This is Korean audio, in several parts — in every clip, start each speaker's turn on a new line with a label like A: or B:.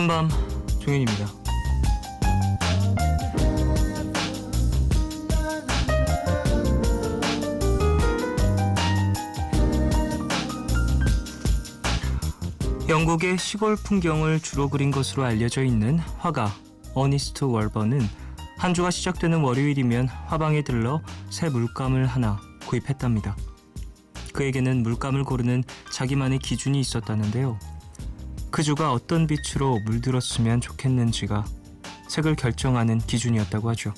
A: 푸른밤 종현입니다. 영국의 시골 풍경을 주로 그린 것으로 알려져 있는 화가 어니스트 월번은 한 주가 시작되는 월요일이면 화방에 들러 새 물감을 하나 구입했답니다. 그에게는 물감을 고르는 자기만의 기준이 있었다는데요. 그 주가 어떤 빛으로 물들었으면 좋겠는지가 색을 결정하는 기준이었다고 하죠.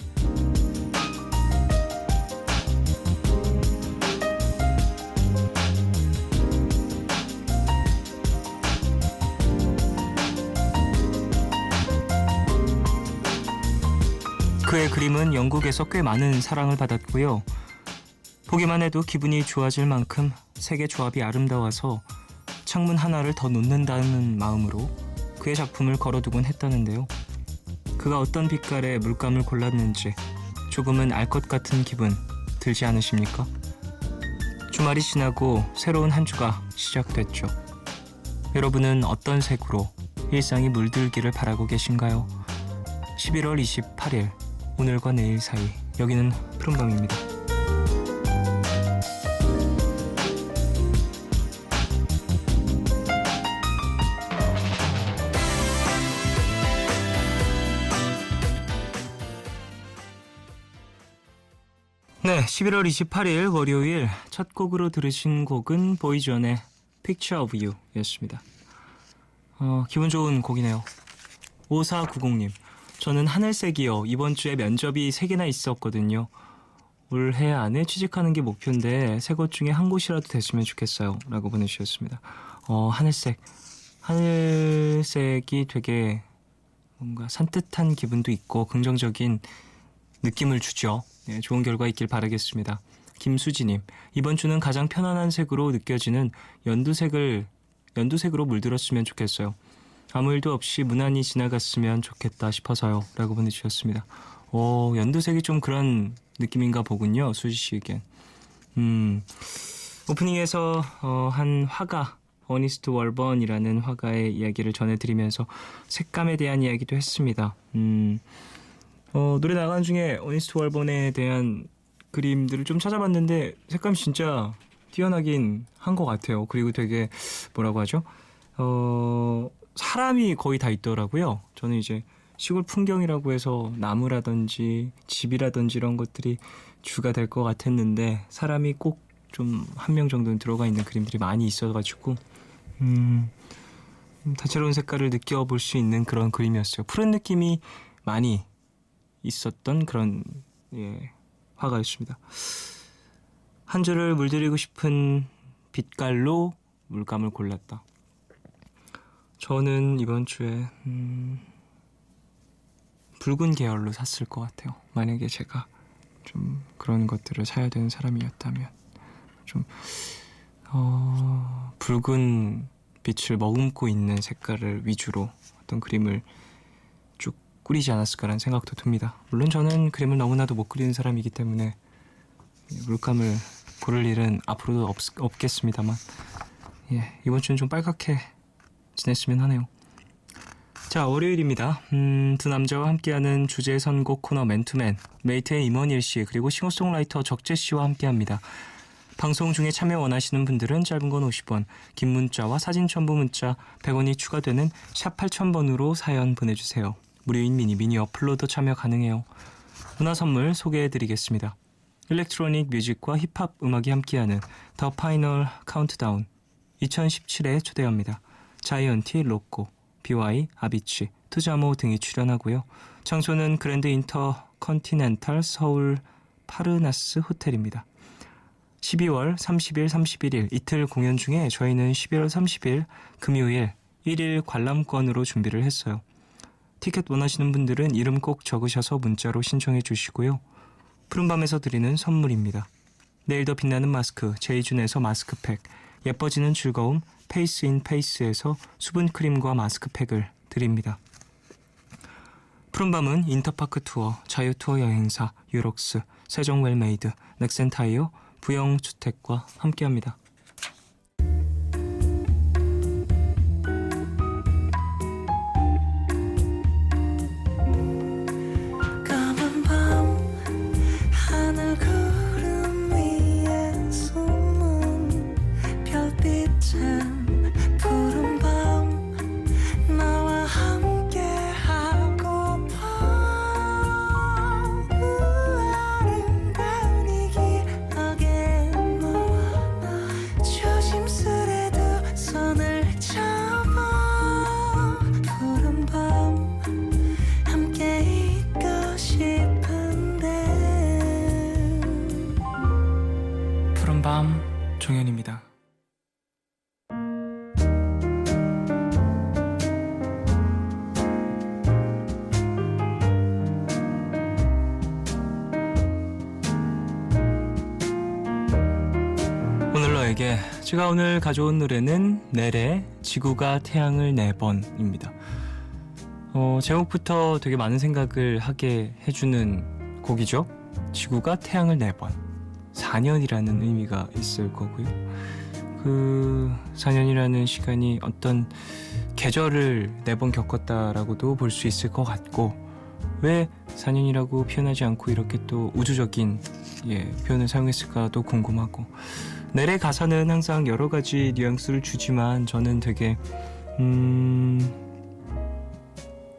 A: 그의 그림은 영국에서 꽤 많은 사랑을 받았고요. 보기만 해도 기분이 좋아질 만큼 색의 조합이 아름다워서 창문 하나를 더 놓는다는 마음으로 그의 작품을 걸어두곤 했다는데요. 그가 어떤 빛깔의 물감을 골랐는지 조금은 알 것 같은 기분 들지 않으십니까? 주말이 지나고 새로운 한 주가 시작됐죠. 여러분은 어떤 색으로 일상이 물들기를 바라고 계신가요? 11월 28일 오늘과 내일 사이 여기는 푸른밤입니다. 네, 11월 28일 월요일 첫 곡으로 들으신 곡은 보이존의 Picture of You 였습니다. 기분 좋은 곡이네요. 5490님, 저는 하늘색이요. 이번 주에 면접이 3개나 있었거든요. 올해 안에 취직하는 게 목표인데 세 곳 중에 한 곳이라도 됐으면 좋겠어요. 라고 보내주셨습니다. 하늘색. 하늘색이 되게 뭔가 산뜻한 기분도 있고 긍정적인 느낌을 주죠. 네, 좋은 결과 있길 바라겠습니다. 김수지님, 이번 주는 가장 편안한 색으로 느껴지는 연두색으로 물들었으면 좋겠어요. 아무 일도 없이 무난히 지나갔으면 좋겠다 싶어서요. 라고 보내주셨습니다. 연두색이 좀 그런 느낌인가 보군요. 수지씨에겐. 오프닝에서 한 화가 어니스트 월번이라는 화가의 이야기를 전해드리면서 색감에 대한 이야기도 했습니다. 노래 나가는 중에 어니스트 월번에 대한 그림들을 좀 찾아봤는데 색감이 진짜 뛰어나긴 한 것 같아요. 그리고 되게 뭐라고 하죠? 사람이 거의 다 있더라고요. 저는 이제 시골 풍경이라고 해서 나무라든지 집이라든지 이런 것들이 주가 될 것 같았는데 사람이 꼭 좀 한 명 정도는 들어가 있는 그림들이 많이 있어가지고 다채로운 색깔을 느껴볼 수 있는 그런 그림이었어요. 푸른 느낌이 많이 있었던 그런 화가였습니다. 한 줄을 물들이고 싶은 빛깔로 물감을 골랐다. 저는 이번 주에 붉은 계열로 샀을 것 같아요. 만약에 제가 좀 그런 것들을 사야 되는 사람이었다면 좀 붉은 빛을 머금고 있는 색깔을 위주로 어떤 그림을 쭉 꾸리지 않았을까라는 생각도 듭니다. 물론 저는 그림을 너무나도 못 그리는 사람이기 때문에 물감을 고를 일은 앞으로도 없겠습니다만 이번 주는 좀 빨갛게 지냈으면 하네요. 자, 월요일입니다. 두 남자와 함께하는 주제 선곡 코너 맨투맨, 메이트의 임원일 씨 그리고 싱어송라이터 적재 씨와 함께합니다. 방송 중에 참여 원하시는 분들은 짧은 건 50원, 긴 문자와 사진 첨부 문자 100원이 추가되는 샵 8000번으로 사연 보내주세요. 무료인 미니 어플로도 참여 가능해요. 문화 선물 소개해드리겠습니다. 일렉트로닉 뮤직과 힙합 음악이 함께하는 더 파이널 카운트다운 2017에 초대합니다. 자이언티, 로꼬, BY, 아비치, 투자모 등이 출연하고요. 장소는 그랜드 인터컨티넨탈 서울 파르나스 호텔입니다. 12월 30일, 31일 이틀 공연 중에 저희는 11월 30일 금요일 1일 관람권으로 준비를 했어요. 티켓 원하시는 분들은 이름 꼭 적으셔서 문자로 신청해 주시고요. 푸른밤에서 드리는 선물입니다. 내일 더 빛나는 마스크 제이준에서 마스크팩, 예뻐지는 즐거움 페이스 인 페이스에서 수분크림과 마스크팩을 드립니다. 푸른밤은 인터파크 투어, 자유투어 여행사, 유록스, 세종웰메이드, 넥센타이어, 부영주택과 함께합니다. 밤 종현입니다. 오늘 너에게 제가 오늘 가져온 노래는 넬의 지구가 태양을 4번입니다. 제목부터 되게 많은 생각을 하게 해주는 곡이죠. 지구가 태양을 4번. 4년이라는 의미가 있을 거고요. 그 4년이라는 시간이 어떤 계절을 4번 겪었다라고도 볼 수 있을 것 같고, 왜 4년이라고 표현하지 않고 이렇게 또 우주적인 표현을 사용했을까도 궁금하고, 넬의 가사는 항상 여러 가지 뉘앙스를 주지만 저는 되게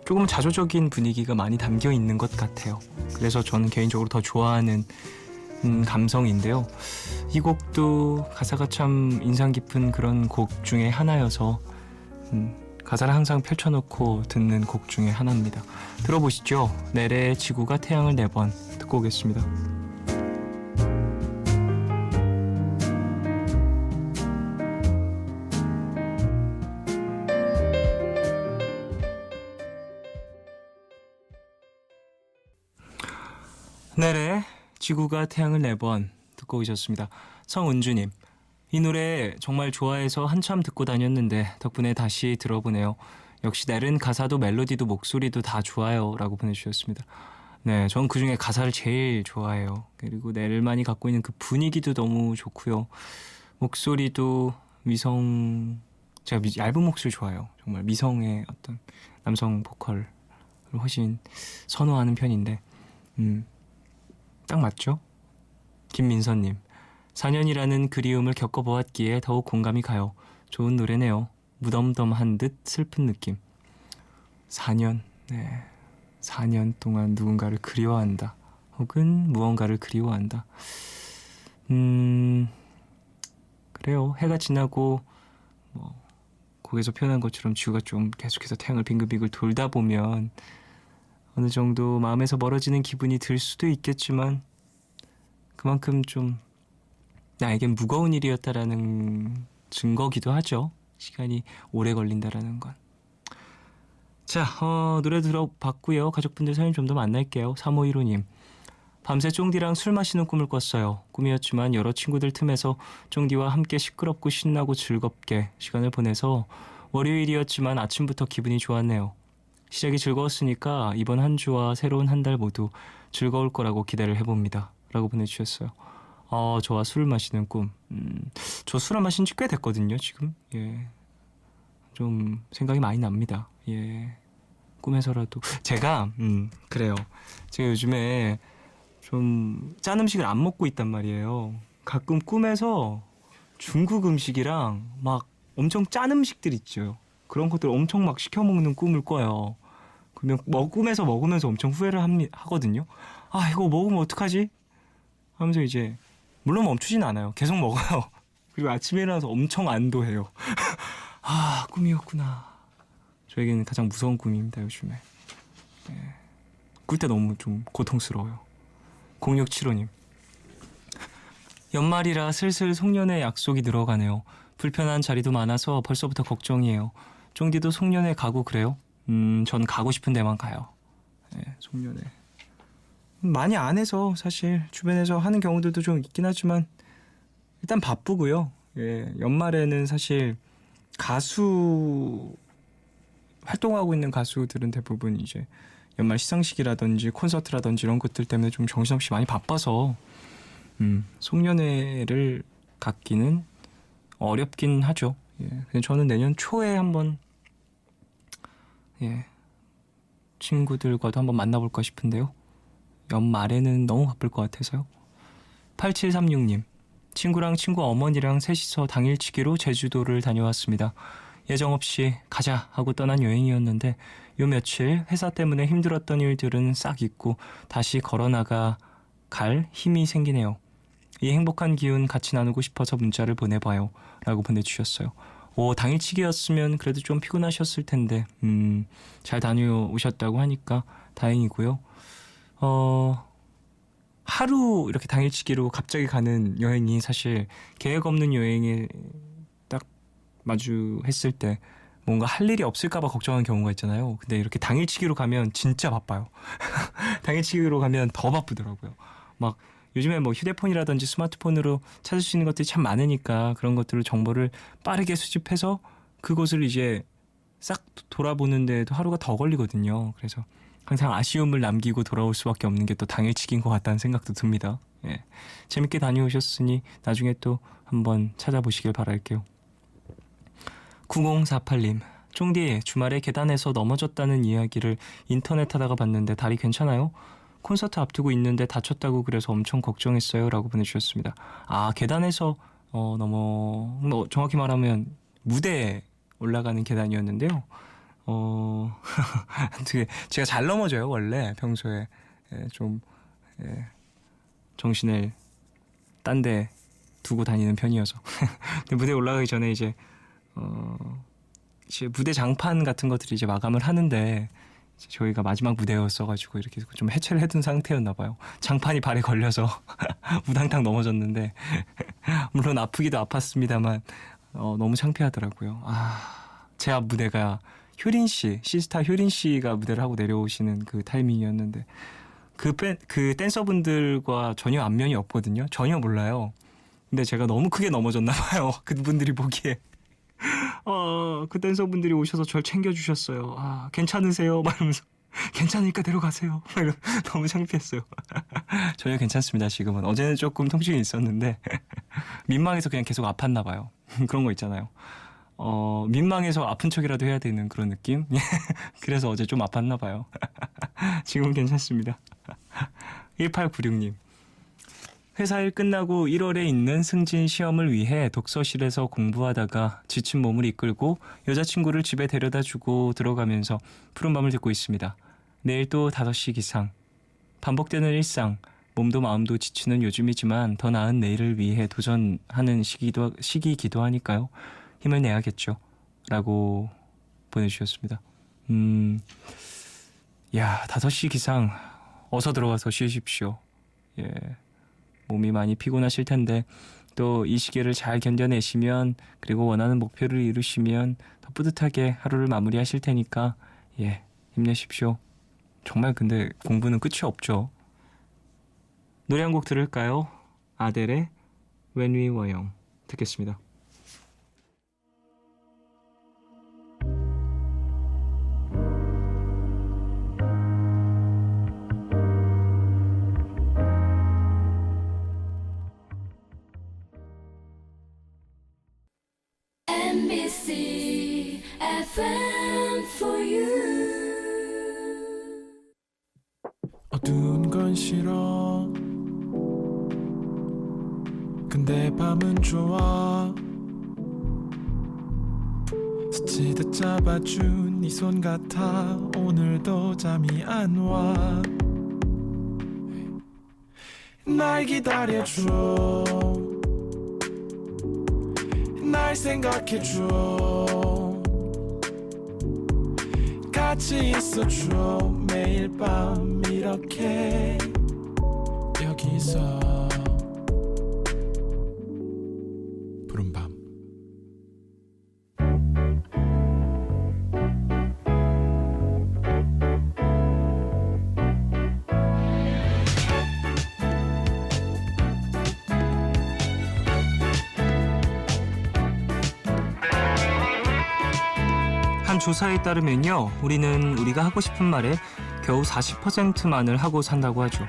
A: 조금 자조적인 분위기가 많이 담겨 있는 것 같아요. 그래서 저는 개인적으로 더 좋아하는 감성인데요. 이 곡도 가사가 참 인상 깊은 그런 곡 중에 하나여서 가사를 항상 펼쳐놓고 듣는 곡 중에 하나입니다. 들어보시죠. 넬의 지구가 태양을 4번 듣고 오겠습니다. 넬의 지구가 태양을 4번 듣고 오셨습니다. 성은주님, 이 노래 정말 좋아해서 한참 듣고 다녔는데 덕분에 다시 들어보네요. 역시 넬은 가사도 멜로디도 목소리도 다 좋아요 라고 보내주셨습니다. 네, 전 그중에 가사를 제일 좋아해요. 그리고 넬만이 갖고 있는 그 분위기도 너무 좋고요. 목소리도 제가 얇은 목소리 좋아해요. 정말 미성의 어떤 남성 보컬을 훨씬 선호하는 편인데 딱 맞죠? 김민선님, 4년이라는 그리움을 겪어보았기에 더욱 공감이 가요. 좋은 노래네요. 무덤덤한 듯 슬픈 느낌. 4년, 네, 4년 동안 누군가를 그리워한다. 혹은 무언가를 그리워한다. 그래요. 해가 지나고 거기서 표현한 것처럼 지구가 좀 계속해서 태양을 빙글빙글 돌다 보면 어느 정도 마음에서 멀어지는 기분이 들 수도 있겠지만 그만큼 좀 나에겐 무거운 일이었다라는 증거기도 하죠. 시간이 오래 걸린다라는 건. 자, 노래 들어봤고요. 가족분들 사연 좀 더 만날게요. 3515님, 밤새 쫑디랑 술 마시는 꿈을 꿨어요. 꿈이었지만 여러 친구들 틈에서 쫑디와 함께 시끄럽고 신나고 즐겁게 시간을 보내서 월요일이었지만 아침부터 기분이 좋았네요. 시작이 즐거웠으니까 이번 한 주와 새로운 한 달 모두 즐거울 거라고 기대를 해봅니다. 라고 보내주셨어요. 저와 술을 마시는 꿈. 저 술을 마신 지 꽤 됐거든요, 지금. 좀 생각이 많이 납니다. 꿈에서라도. 제가, 그래요. 제가 요즘에 좀 짠 음식을 안 먹고 있단 말이에요. 가끔 꿈에서 중국 음식이랑 막 엄청 짠 음식들 있죠. 그런 것들 엄청 막 시켜 먹는 꿈을 꿔요. 그러면 꿈에서 먹으면서 엄청 후회를 하거든요. 이거 먹으면 어떡하지? 하면서 이제 물론 멈추진 않아요. 계속 먹어요. 그리고 아침에 일어나서 엄청 안도해요. 꿈이었구나. 저에게는 가장 무서운 꿈입니다, 요즘에. 꿀 때 너무 좀 고통스러워요. 0675님, 연말이라 슬슬 송년회 약속이 늘어가네요. 불편한 자리도 많아서 벌써부터 걱정이에요. 쫑디도 송년회 가고 그래요? 전 가고 싶은 데만 가요. 송년회 많이 안 해서 사실 주변에서 하는 경우들도 좀 있긴 하지만 일단 바쁘고요. 연말에는 사실 가수 활동하고 있는 가수들은 대부분 이제 연말 시상식이라든지 콘서트라든지 이런 것들 때문에 좀 정신없이 많이 바빠서 송년회를 갖기는 어렵긴 하죠. 근데 저는 내년 초에 한번 친구들과도 한번 만나볼까 싶은데요. 연말에는 너무 바쁠 것 같아서요. 8736님, 친구랑 친구 어머니랑 셋이서 당일치기로 제주도를 다녀왔습니다. 예정 없이 가자 하고 떠난 여행이었는데 요 며칠 회사 때문에 힘들었던 일들은 싹 잊고 다시 걸어나가 갈 힘이 생기네요. 이 행복한 기운 같이 나누고 싶어서 문자를 보내봐요 라고 보내주셨어요. 당일치기였으면 그래도 좀 피곤하셨을 텐데 잘 다녀오셨다고 하니까 다행이고요. 하루 이렇게 당일치기로 갑자기 가는 여행이 사실 계획 없는 여행에 딱 마주했을 때 뭔가 할 일이 없을까봐 걱정하는 경우가 있잖아요. 근데 이렇게 당일치기로 가면 진짜 바빠요. 당일치기로 가면 더 바쁘더라고요. 막 요즘에 뭐 휴대폰이라든지 스마트폰으로 찾을 수 있는 것들이 참 많으니까 그런 것들을 정보를 빠르게 수집해서 그곳을 이제 싹 돌아보는 데도 하루가 더 걸리거든요. 그래서 항상 아쉬움을 남기고 돌아올 수밖에 없는 게 또 당일치기인 것 같다는 생각도 듭니다. 예. 재밌게 다녀오셨으니 나중에 또 한번 찾아보시길 바랄게요. 9048님, 쫑디 주말에 계단에서 넘어졌다는 이야기를 인터넷 하다가 봤는데 다리 괜찮아요? 콘서트 앞두고 있는데 다쳤다고 그래서 엄청 걱정했어요 라고 보내주셨습니다. 아, 계단에서 뭐 정확히 말하면 무대에 올라가는 계단이었는데요. 되게 제가 잘 넘어져요 원래 평소에. 좀 정신을 딴 데 두고 다니는 편이어서. 근데 무대에 올라가기 전에 이제 무대 장판 같은 것들이 이제 마감을 하는데 이제 저희가 마지막 무대였어가지고 이렇게 좀 해체를 해둔 상태였나 봐요. 장판이 발에 걸려서 우당탕 넘어졌는데 물론 아프기도 아팠습니다만 너무 창피하더라고요. 제 앞 무대가 효린 씨, 시스타 효린 씨가 무대를 하고 내려오시는 그 타이밍이었는데 그 댄서분들과 전혀 안면이 없거든요. 전혀 몰라요. 근데 제가 너무 크게 넘어졌나 봐요. 그분들이 보기에. 그 댄서분들이 오셔서 절 챙겨주셨어요. 괜찮으세요? 말하면서 괜찮으니까 내려가세요. 너무 창피했어요. 전혀 괜찮습니다. 지금은. 어제는 조금 통증이 있었는데 민망해서 그냥 계속 아팠나 봐요. 그런 거 있잖아요. 민망해서 아픈 척이라도 해야 되는 그런 느낌? 그래서 어제 좀 아팠나 봐요. 지금은 괜찮습니다. 1896님, 회사 일 끝나고 1월에 있는 승진 시험을 위해 독서실에서 공부하다가 지친 몸을 이끌고 여자친구를 집에 데려다주고 들어가면서 푸른밤을 듣고 있습니다. 내일 또 5시 기상. 반복되는 일상, 몸도 마음도 지치는 요즘이지만 더 나은 내일을 위해 도전하는 시기이기도 하니까요. 힘을 내야겠죠. 라고 보내주셨습니다. 5시 기상 어서 들어가서 쉬십시오. 예, 몸이 많이 피곤하실 텐데 또 이 시기를 잘 견뎌내시면 그리고 원하는 목표를 이루시면 더 뿌듯하게 하루를 마무리하실 테니까 힘내십시오. 정말 근데 공부는 끝이 없죠. 노래 한 곡 들을까요? 아델의 When We Were Young 듣겠습니다.
B: MBC FM for you.
C: 어두운 건 싫어. 근데 밤은 좋아. 스치듯 잡아준 네 손 같아. 오늘도 잠이 안 와. 날 기다려줘. 날 생각해줘. 같이 있어줘. 매일 밤 이렇게 여기서 푸른밤.
A: 한 조사에 따르면요, 우리는 우리가 하고 싶은 말에 겨우 40%만을 하고 산다고 하죠.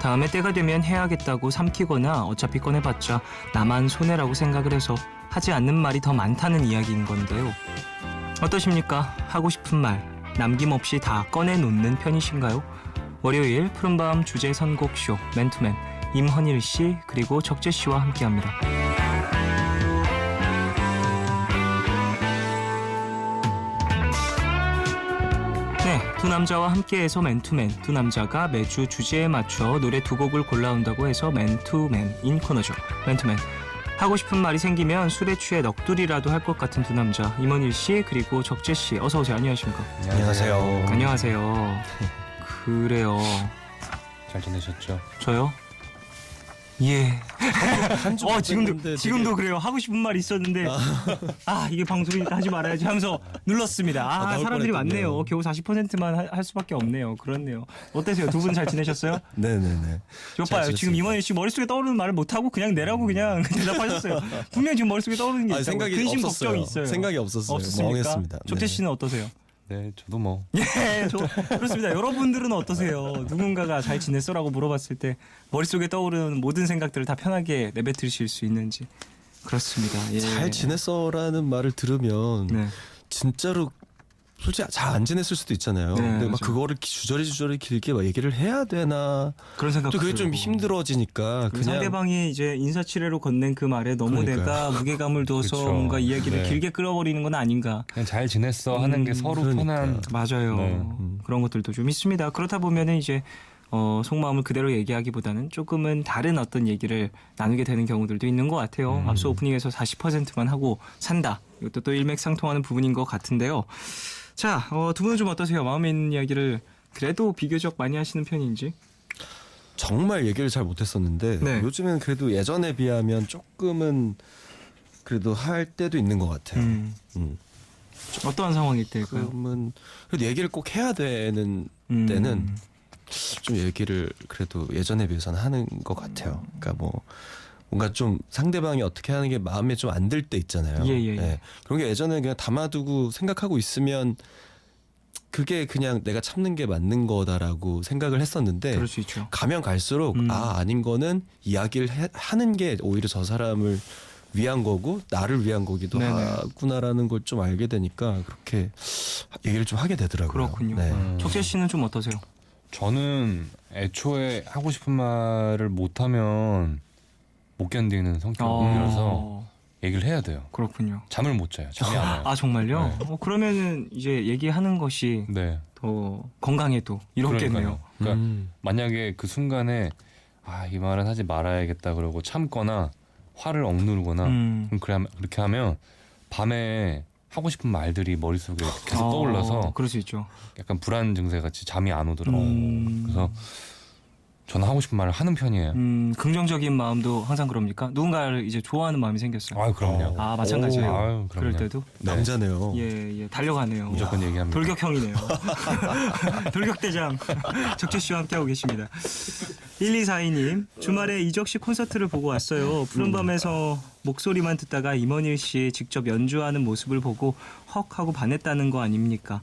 A: 다음에 때가 되면 해야겠다고 삼키거나 어차피 꺼내봤자 나만 손해라고 생각을 해서 하지 않는 말이 더 많다는 이야기인 건데요. 어떠십니까? 하고 싶은 말 남김없이 다 꺼내놓는 편이신가요? 월요일 푸른밤 주제 선곡쇼 맨투맨 임헌일 씨 그리고 적재 씨와 함께합니다. 두 남자와 함께해서 맨투맨, 두 남자가 매주 주제에 맞춰 노래 2곡을 골라온다고 해서 맨투맨인 코너죠. 맨투맨. 하고 싶은 말이 생기면 술에 취해 넋두리라도 할 것 같은 두 남자 임헌일 씨 그리고 적재 씨 어서 오세요. 안녕하십니까?
D: 안녕하세요.
A: 안녕하세요. 그래요.
D: 잘 지내셨죠?
A: 저요? 예.
E: 한주
A: 지금도 그래요. 하고 싶은 말이 있었는데 이게 방송이니까 하지 말아야지 하면서 눌렀습니다.
E: 나올
A: 사람들이
E: 뻔했군요.
A: 많네요. 겨우 40%만 할 수밖에 없네요. 그렇네요. 어떠세요? 두 분 잘 지내셨어요?
E: 네네네.
A: 저
E: 잘
A: 봐요. 지금
E: 지냈습니다.
A: 이원희 씨 머릿속에 떠오르는 말을 못하고 그냥 내라고 그냥 대답하셨어요. 분명히 지금 머릿속에 떠오르는 게 있다고.
E: 생각이
A: 근심
E: 없었어요.
A: 걱정이 있어요.
E: 생각이 없었어요.
A: 없습니까?
E: 멍했습니다.
A: 족재
E: 네.
A: 씨는 어떠세요?
D: 네, 저도 뭐
A: 예, 그렇습니다. 여러분들은 어떠세요? 누군가가 잘 지냈어라고 물어봤을 때 머릿속에 떠오르는 모든 생각들을 다 편하게 내뱉으실 수 있는지. 그렇습니다. 예.
E: 잘 지냈어라는 말을 들으면
A: 네.
E: 진짜로 솔직히 잘 안 지냈을 수도 있잖아요.
A: 네,
E: 근데 막
A: 맞아요.
E: 그거를 주저리 길게 막 얘기를 해야 되나?
A: 그런 생각.
E: 또 그게 좀 힘들어지니까
A: 그
E: 그냥
A: 상대방이 이제 인사치레로 건넨 그 말에 너무
E: 그러니까요.
A: 내가 무게감을 둬서
D: 그쵸.
A: 뭔가 이야기를
D: 네.
A: 길게 끌어버리는 건 아닌가.
D: 그냥 잘 지냈어 하는 게 서로
E: 그러니까.
D: 편한.
A: 맞아요.
D: 네.
A: 그런 것들도 좀 있습니다. 그렇다 보면은 이제 속마음을 그대로 얘기하기보다는 조금은 다른 어떤 얘기를 나누게 되는 경우들도 있는 것 같아요. 앞서 오프닝에서 40%만 하고 산다. 이것도 또 일맥상통하는 부분인 것 같은데요. 자, 두 분은 좀 어떠세요? 마음에 있는 이야기를 그래도 비교적 많이 하시는 편인지?
E: 정말 얘기를 잘 못했었는데
A: 네.
E: 요즘엔 그래도 예전에 비하면 조금은 그래도 할 때도 있는 것 같아요.
A: 어떠한 상황일 때일까요?
E: 그러면 그래도 얘기를 꼭 해야 되는 때는 좀 얘기를 그래도 예전에 비해서는 하는 것 같아요. 그러니까 뭐 뭔가 좀 상대방이 어떻게 하는 게 마음에 좀 안 들 때 있잖아요.
A: 예.
E: 그런 게 예전에 그냥 담아두고 생각하고 있으면 그게 그냥 내가 참는 게 맞는 거다라고 생각을 했었는데
A: 그럴 수 있죠.
E: 가면 갈수록 아닌 거는 이야기를 하는 게 오히려 저 사람을 위한 거고 나를 위한 거기도
A: 네네.
E: 하구나라는 걸 좀 알게 되니까 그렇게 얘기를 좀 하게 되더라고요.
A: 그렇군요.
E: 네.
A: 족재 씨는 좀 어떠세요?
D: 저는 애초에 하고 싶은 말을 못하면 못 견디는 성격이라서 얘기를 해야 돼요.
A: 그렇군요.
D: 잠을 못 자요. 잠이 안 와요.
A: 아 정말요?
D: 네.
A: 그러면은 이제 얘기하는 것이
D: 네.
A: 더 건강에도 이롭겠네요.
D: 그러니까 만약에 그 순간에 이 말은 하지 말아야겠다 그러고 참거나 화를 억누르거나 그럼 그렇게 하면 밤에 하고 싶은 말들이 머릿속에 계속 떠올라서
A: 그럴 수 있죠.
D: 약간 불안 증세 같이 잠이 안 오더라고요. 그래서 저는 하고 싶은 말을 하는 편이에요.
A: 긍정적인 마음도 항상 그럽니까? 누군가를 이제 좋아하는 마음이 생겼어요.
D: 그럼요.
A: 마찬가지예요.
D: 그럼요.
A: 그럴 때도
E: 남자네요.
A: 예, 달려가네요.
D: 무조건 얘기합니다.
A: 돌격형이네요. 돌격대장 적재 씨와 함께하고 계십니다. 1242님 주말에 이적 씨 콘서트를 보고 왔어요. 푸른밤에서 목소리만 듣다가 임원일 씨 직접 연주하는 모습을 보고 헉 하고 반했다는 거 아닙니까?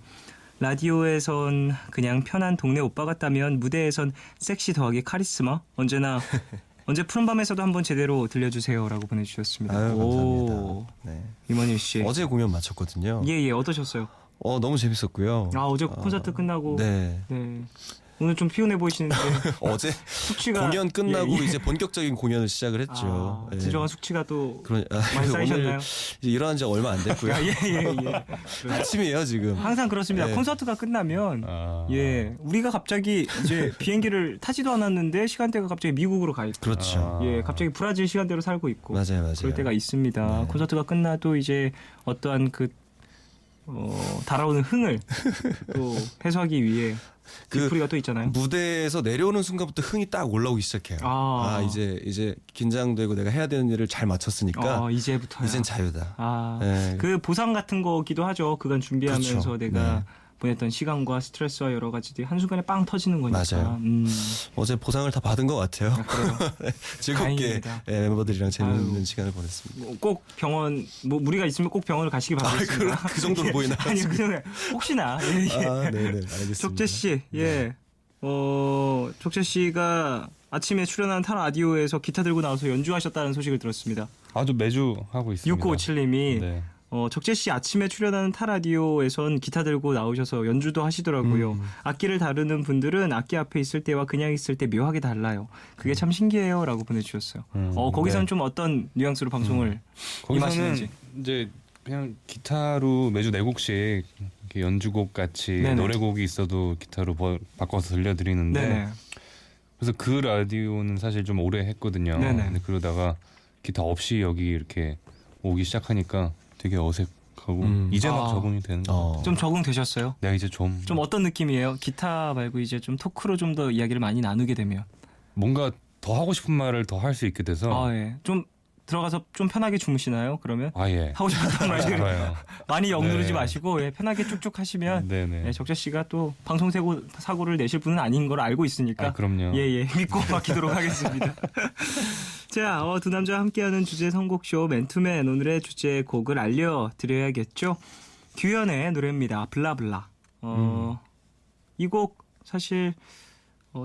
A: 라디오에선 그냥 편한 동네 오빠 같다면 무대에선 섹시 더하기 카리스마? 언제 푸른밤에서도 한번 제대로 들려주세요라고 보내주셨습니다.
E: 아유,
A: 오,
E: 감사합니다. 네.
A: 임원일 씨.
E: 어제 공연 마쳤거든요.
A: 예, 어떠셨어요?
E: 너무 재밌었고요.
A: 어제 콘서트 끝나고
E: 네.
A: 오늘 좀 피곤해 보이시는데
E: 어제
A: 숙취가
E: 공연 끝나고
A: 예.
E: 이제 본격적인 공연을 시작을 했죠. 예.
A: 진정한 숙취가 또
E: 많이
A: 많이 쌓이셨나요?
E: 오늘 이제 일어난 지 얼마 안 됐고요.
A: 예.
E: 아침이에요 지금.
A: 항상 그렇습니다.
E: 네.
A: 콘서트가 끝나면 우리가 갑자기 이제 비행기를 타지도 않았는데 시간대가 갑자기 미국으로 가 있고
E: 그렇죠.
A: 갑자기 브라질 시간대로 살고 있고
E: 맞아요.
A: 그럴 때가 있습니다.
E: 네.
A: 콘서트가 끝나도 이제 어떠한 달아오는 흥을 또 해소하기 위해 디프리가 또 있잖아요.
E: 무대에서 내려오는 순간부터 흥이 딱 올라오기 시작해요. 이제 긴장되고 내가 해야 되는 일을 잘 마쳤으니까
A: 이제부터야.
E: 이젠 자유다. 네.
A: 그 보상 같은 거기도 하죠. 그간 준비하면서
E: 그렇죠.
A: 내가
E: 네.
A: 보냈던 시간과 스트레스와 여러 가지들이 한순간에 빵 터지는 거니까.
E: 맞아요. 어제 보상을 다 받은 것 같아요.
A: 그래요?
E: 즐겁게
A: 다행입니다.
E: 멤버들이랑 재밌는 시간을 보냈습니다.
A: 꼭 병원 무리가 있으면 꼭 병원을 가시기 바라겠습니다.
E: 그 정도로 보이나?
A: 아니 그 정도 혹시나.
E: 네네 알겠습니다.
A: 족재 씨, 족재 씨가 아침에 출연한 타 라디오에서 기타 들고 나와서 연주하셨다는 소식을 들었습니다.
D: 아주 매주 하고 있습니다.
A: 6957님이
D: 네.
A: 적재 씨 아침에 출연하는 타 라디오에선 기타 들고 나오셔서 연주도 하시더라고요. 악기를 다루는 분들은 악기 앞에 있을 때와 그냥 있을 때 묘하게 달라요. 그게 참 신기해요라고 보내주셨어요. 거기서는 좀 어떤 뉘앙스로 방송을 임하시는지.
D: 거기서는 이제 그냥 기타로 매주 4곡씩 이렇게 연주곡 같이
A: 네네.
D: 노래곡이 있어도 기타로 바꿔서 들려드리는데
A: 네네.
D: 그래서 그 라디오는 사실 좀 오래 했거든요.
A: 네네.
D: 근데 그러다가 기타 없이 여기 이렇게 오기 시작하니까 되게 어색하고 생각하고 이제 막
A: 아.
D: 적응이 되는 거.
A: 좀 적응되셨어요?
D: 내가 이제 좀
A: 어떤 느낌이에요? 기타 말고 이제 좀 토크로 좀 더 이야기를 많이 나누게 되면.
D: 뭔가 더 하고 싶은 말을 더 할 수 있게 돼서
A: 예. 좀 들어가서 좀 편하게 주무시나요? 그러면
D: 예.
A: 하고 싶었던 말들
D: 좋아요.
A: 많이 억누르지
D: 네.
A: 마시고 편하게 쭉쭉 하시면
D: 네네.
A: 적재 씨가 또 방송 사고를 내실 분은 아닌 걸 알고 있으니까
D: 그럼요.
A: 예 믿고 맡기도록 하겠습니다. 자, 두 남자와 함께하는 주제 선곡쇼 맨투맨 오늘의 주제 곡을 알려드려야겠죠. 규현의 노래입니다. 블라블라. 이 곡 사실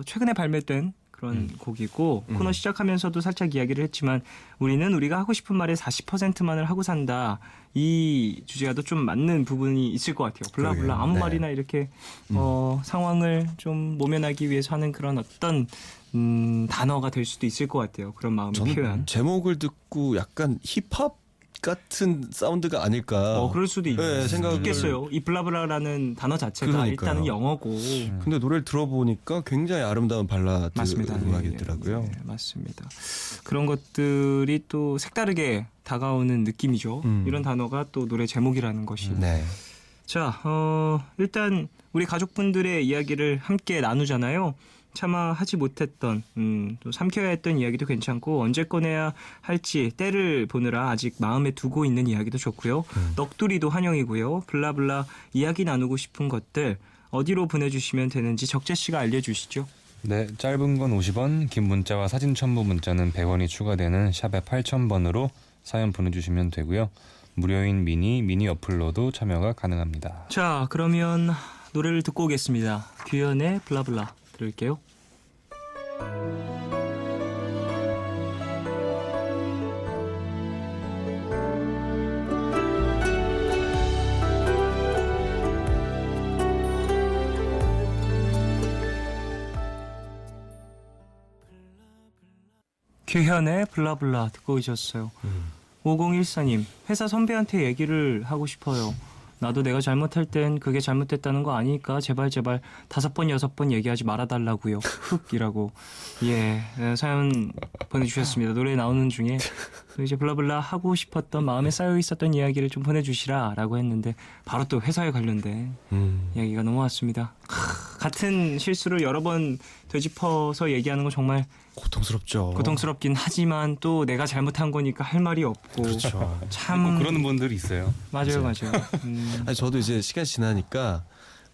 A: 최근에 발매된 그런 곡이고 코너 시작하면서도 살짝 이야기를 했지만 우리는 우리가 하고 싶은 말의 40%만을 하고 산다. 이 주제와도 좀 맞는 부분이 있을 것 같아요. 블라블라
E: 그러게요.
A: 아무
E: 네.
A: 말이나 이렇게 상황을 좀 모면하기 위해서 하는 그런 어떤 단어가 될 수도 있을 것 같아요. 그런 마음의
E: 저는
A: 표현.
E: 제목을 듣고 약간 힙합 같은 사운드가 아닐까.
A: 그럴 수도
E: 생각을-
A: 있겠어요. 이 블라블라라는 단어 자체가
E: 그러니까요.
A: 일단은 영어고.
E: 근데 노래를 들어보니까 굉장히 아름다운 발라드
A: 맞습니다.
E: 음악이더라고요.
A: 예, 맞습니다. 그런 것들이 또 색다르게 다가오는 느낌이죠. 이런 단어가 또 노래 제목이라는 것이.
E: 네.
A: 자, 일단 우리 가족분들의 이야기를 함께 나누잖아요. 차마 하지 못했던 또 삼켜야 했던 이야기도 괜찮고 언제 꺼내야 할지 때를 보느라 아직 마음에 두고 있는 이야기도 좋고요. 넋두리도 환영이고요. 블라블라 이야기 나누고 싶은 것들 어디로 보내주시면 되는지 적재 씨가 알려주시죠.
D: 네, 짧은 건 50원, 긴 문자와 사진 첨부 문자는 100원이 추가되는 샵에 8000번으로 사연 보내주시면 되고요. 무료인 미니 어플로도 참여가 가능합니다.
A: 자, 그러면 노래를 듣고 오겠습니다. 규현의 블라블라 들을게요. 규현의 블라블라 듣고 오셨어요. 5014님, 회사 선배한테 얘기를 하고 싶어요. 나도 내가 잘못할 땐 그게 잘못됐다는 거 아니니까 제발 5번 6번 얘기하지 말아달라고요. 흑이라고 사연 보내주셨습니다. 노래 나오는 중에 또 이제 블라블라 하고 싶었던 마음에 쌓여 있었던 이야기를 좀 보내주시라라고 했는데 바로 또 회사에 관련된 이야기가 넘어왔습니다. 같은 실수를 여러 번 되짚어서 얘기하는 건 정말
E: 고통스럽죠.
A: 고통스럽긴 하지만 또 내가 잘못한 거니까 할 말이 없고
E: 그렇죠.
A: 참
D: 그러는 분들이 있어요.
A: 맞아요.
E: 아니, 저도 이제 시간 지나니까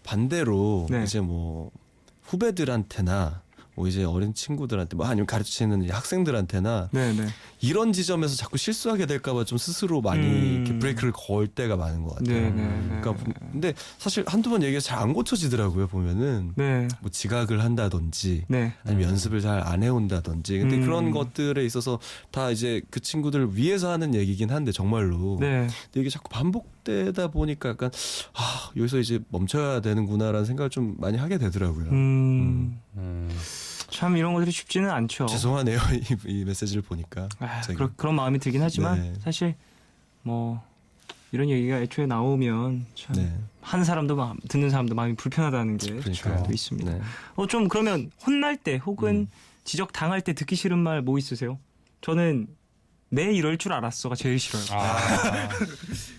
E: 반대로
A: 네.
E: 이제 뭐 후배들한테나 뭐 이제 어린 친구들한테 뭐 아니면 가르치는 이제 학생들한테나
A: 네네.
E: 이런 지점에서 자꾸 실수하게 될까봐 좀 스스로 많이 이렇게 브레이크를 걸 때가 많은 것 같아요.
A: 네네.
E: 그러니까 근데 사실 한두 번 얘기해서 잘 안 고쳐지더라고요. 보면은
A: 네.
E: 뭐 지각을 한다든지
A: 네.
E: 아니면 연습을 잘 안 해온다든지 근데 그런 것들에 있어서 다 이제 그 친구들을 위해서 하는 얘기긴 한데 정말로
A: 네.
E: 근데 이게 자꾸 반복되다 보니까 약간 여기서 이제 멈춰야 되는구나라는 생각을 좀 많이 하게 되더라고요.
A: 참 이런 것들이 쉽지는 않죠.
E: 죄송하네요. 이 메시지를 보니까. 갑자기.
A: 그런 마음이 들긴 하지만
E: 네.
A: 사실 뭐 이런 얘기가 애초에 나오면 참
E: 네.
A: 하는 사람도 듣는 사람도 마음이 불편하다는 게
E: 그러니까요.
A: 또 있습니다.
E: 네.
A: 좀 그러면 혼날 때 혹은 지적 당할 때 듣기 싫은 말 뭐 있으세요? 저는 내 이럴 줄 알았어가 제일 싫어요.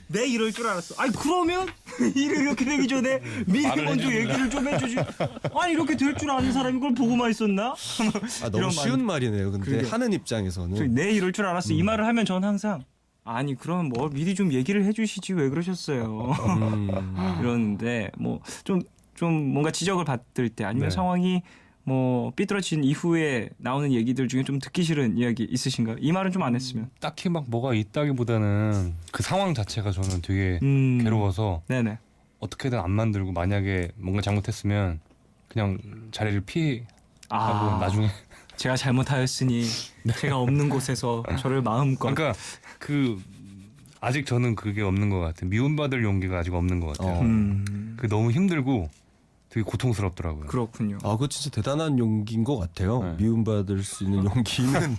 A: 내 이럴 줄 알았어. 아니 그러면 일이 이렇게 되기 전에 미리 먼저 얘기를 좀 해주지. 아니 이렇게 될 줄 아는 사람이 그걸 보고만 있었나?
E: 너무
A: 이런
E: 쉬운 말이네요. 근데
A: 그러게요.
E: 하는 입장에서는
A: 내 이럴 줄 알았어. 이 말을 하면 전 항상 아니 그러면 뭐 미리 좀 얘기를 해주시지 왜 그러셨어요? 이러는데 뭐 좀 뭔가 지적을 받을 때 아니면
D: 네.
A: 상황이 뭐 삐뚤어진 이후에 나오는 얘기들 중에 좀 듣기 싫은 이야기 있으신가요? 이 말은 좀 안 했으면.
D: 딱히 막 뭐가 있다기보다는 그 상황 자체가 저는 되게 괴로워서
A: 네네.
D: 어떻게든 안 만들고 만약에 뭔가 잘못했으면 그냥 자리를 피하고 나중에
A: 제가 잘못하였으니 제가 없는 곳에서 저를 마음껏.
D: 그러니까 그 아직 저는 그게 없는 것 같아요. 미움받을 용기가 아직 없는 것 같아요. 그 너무 힘들고 되게 고통스럽더라고요.
A: 그렇군요.
E: 그거 진짜 대단한 용기인 것 같아요.
D: 네.
E: 미움받을 수 있는 용기는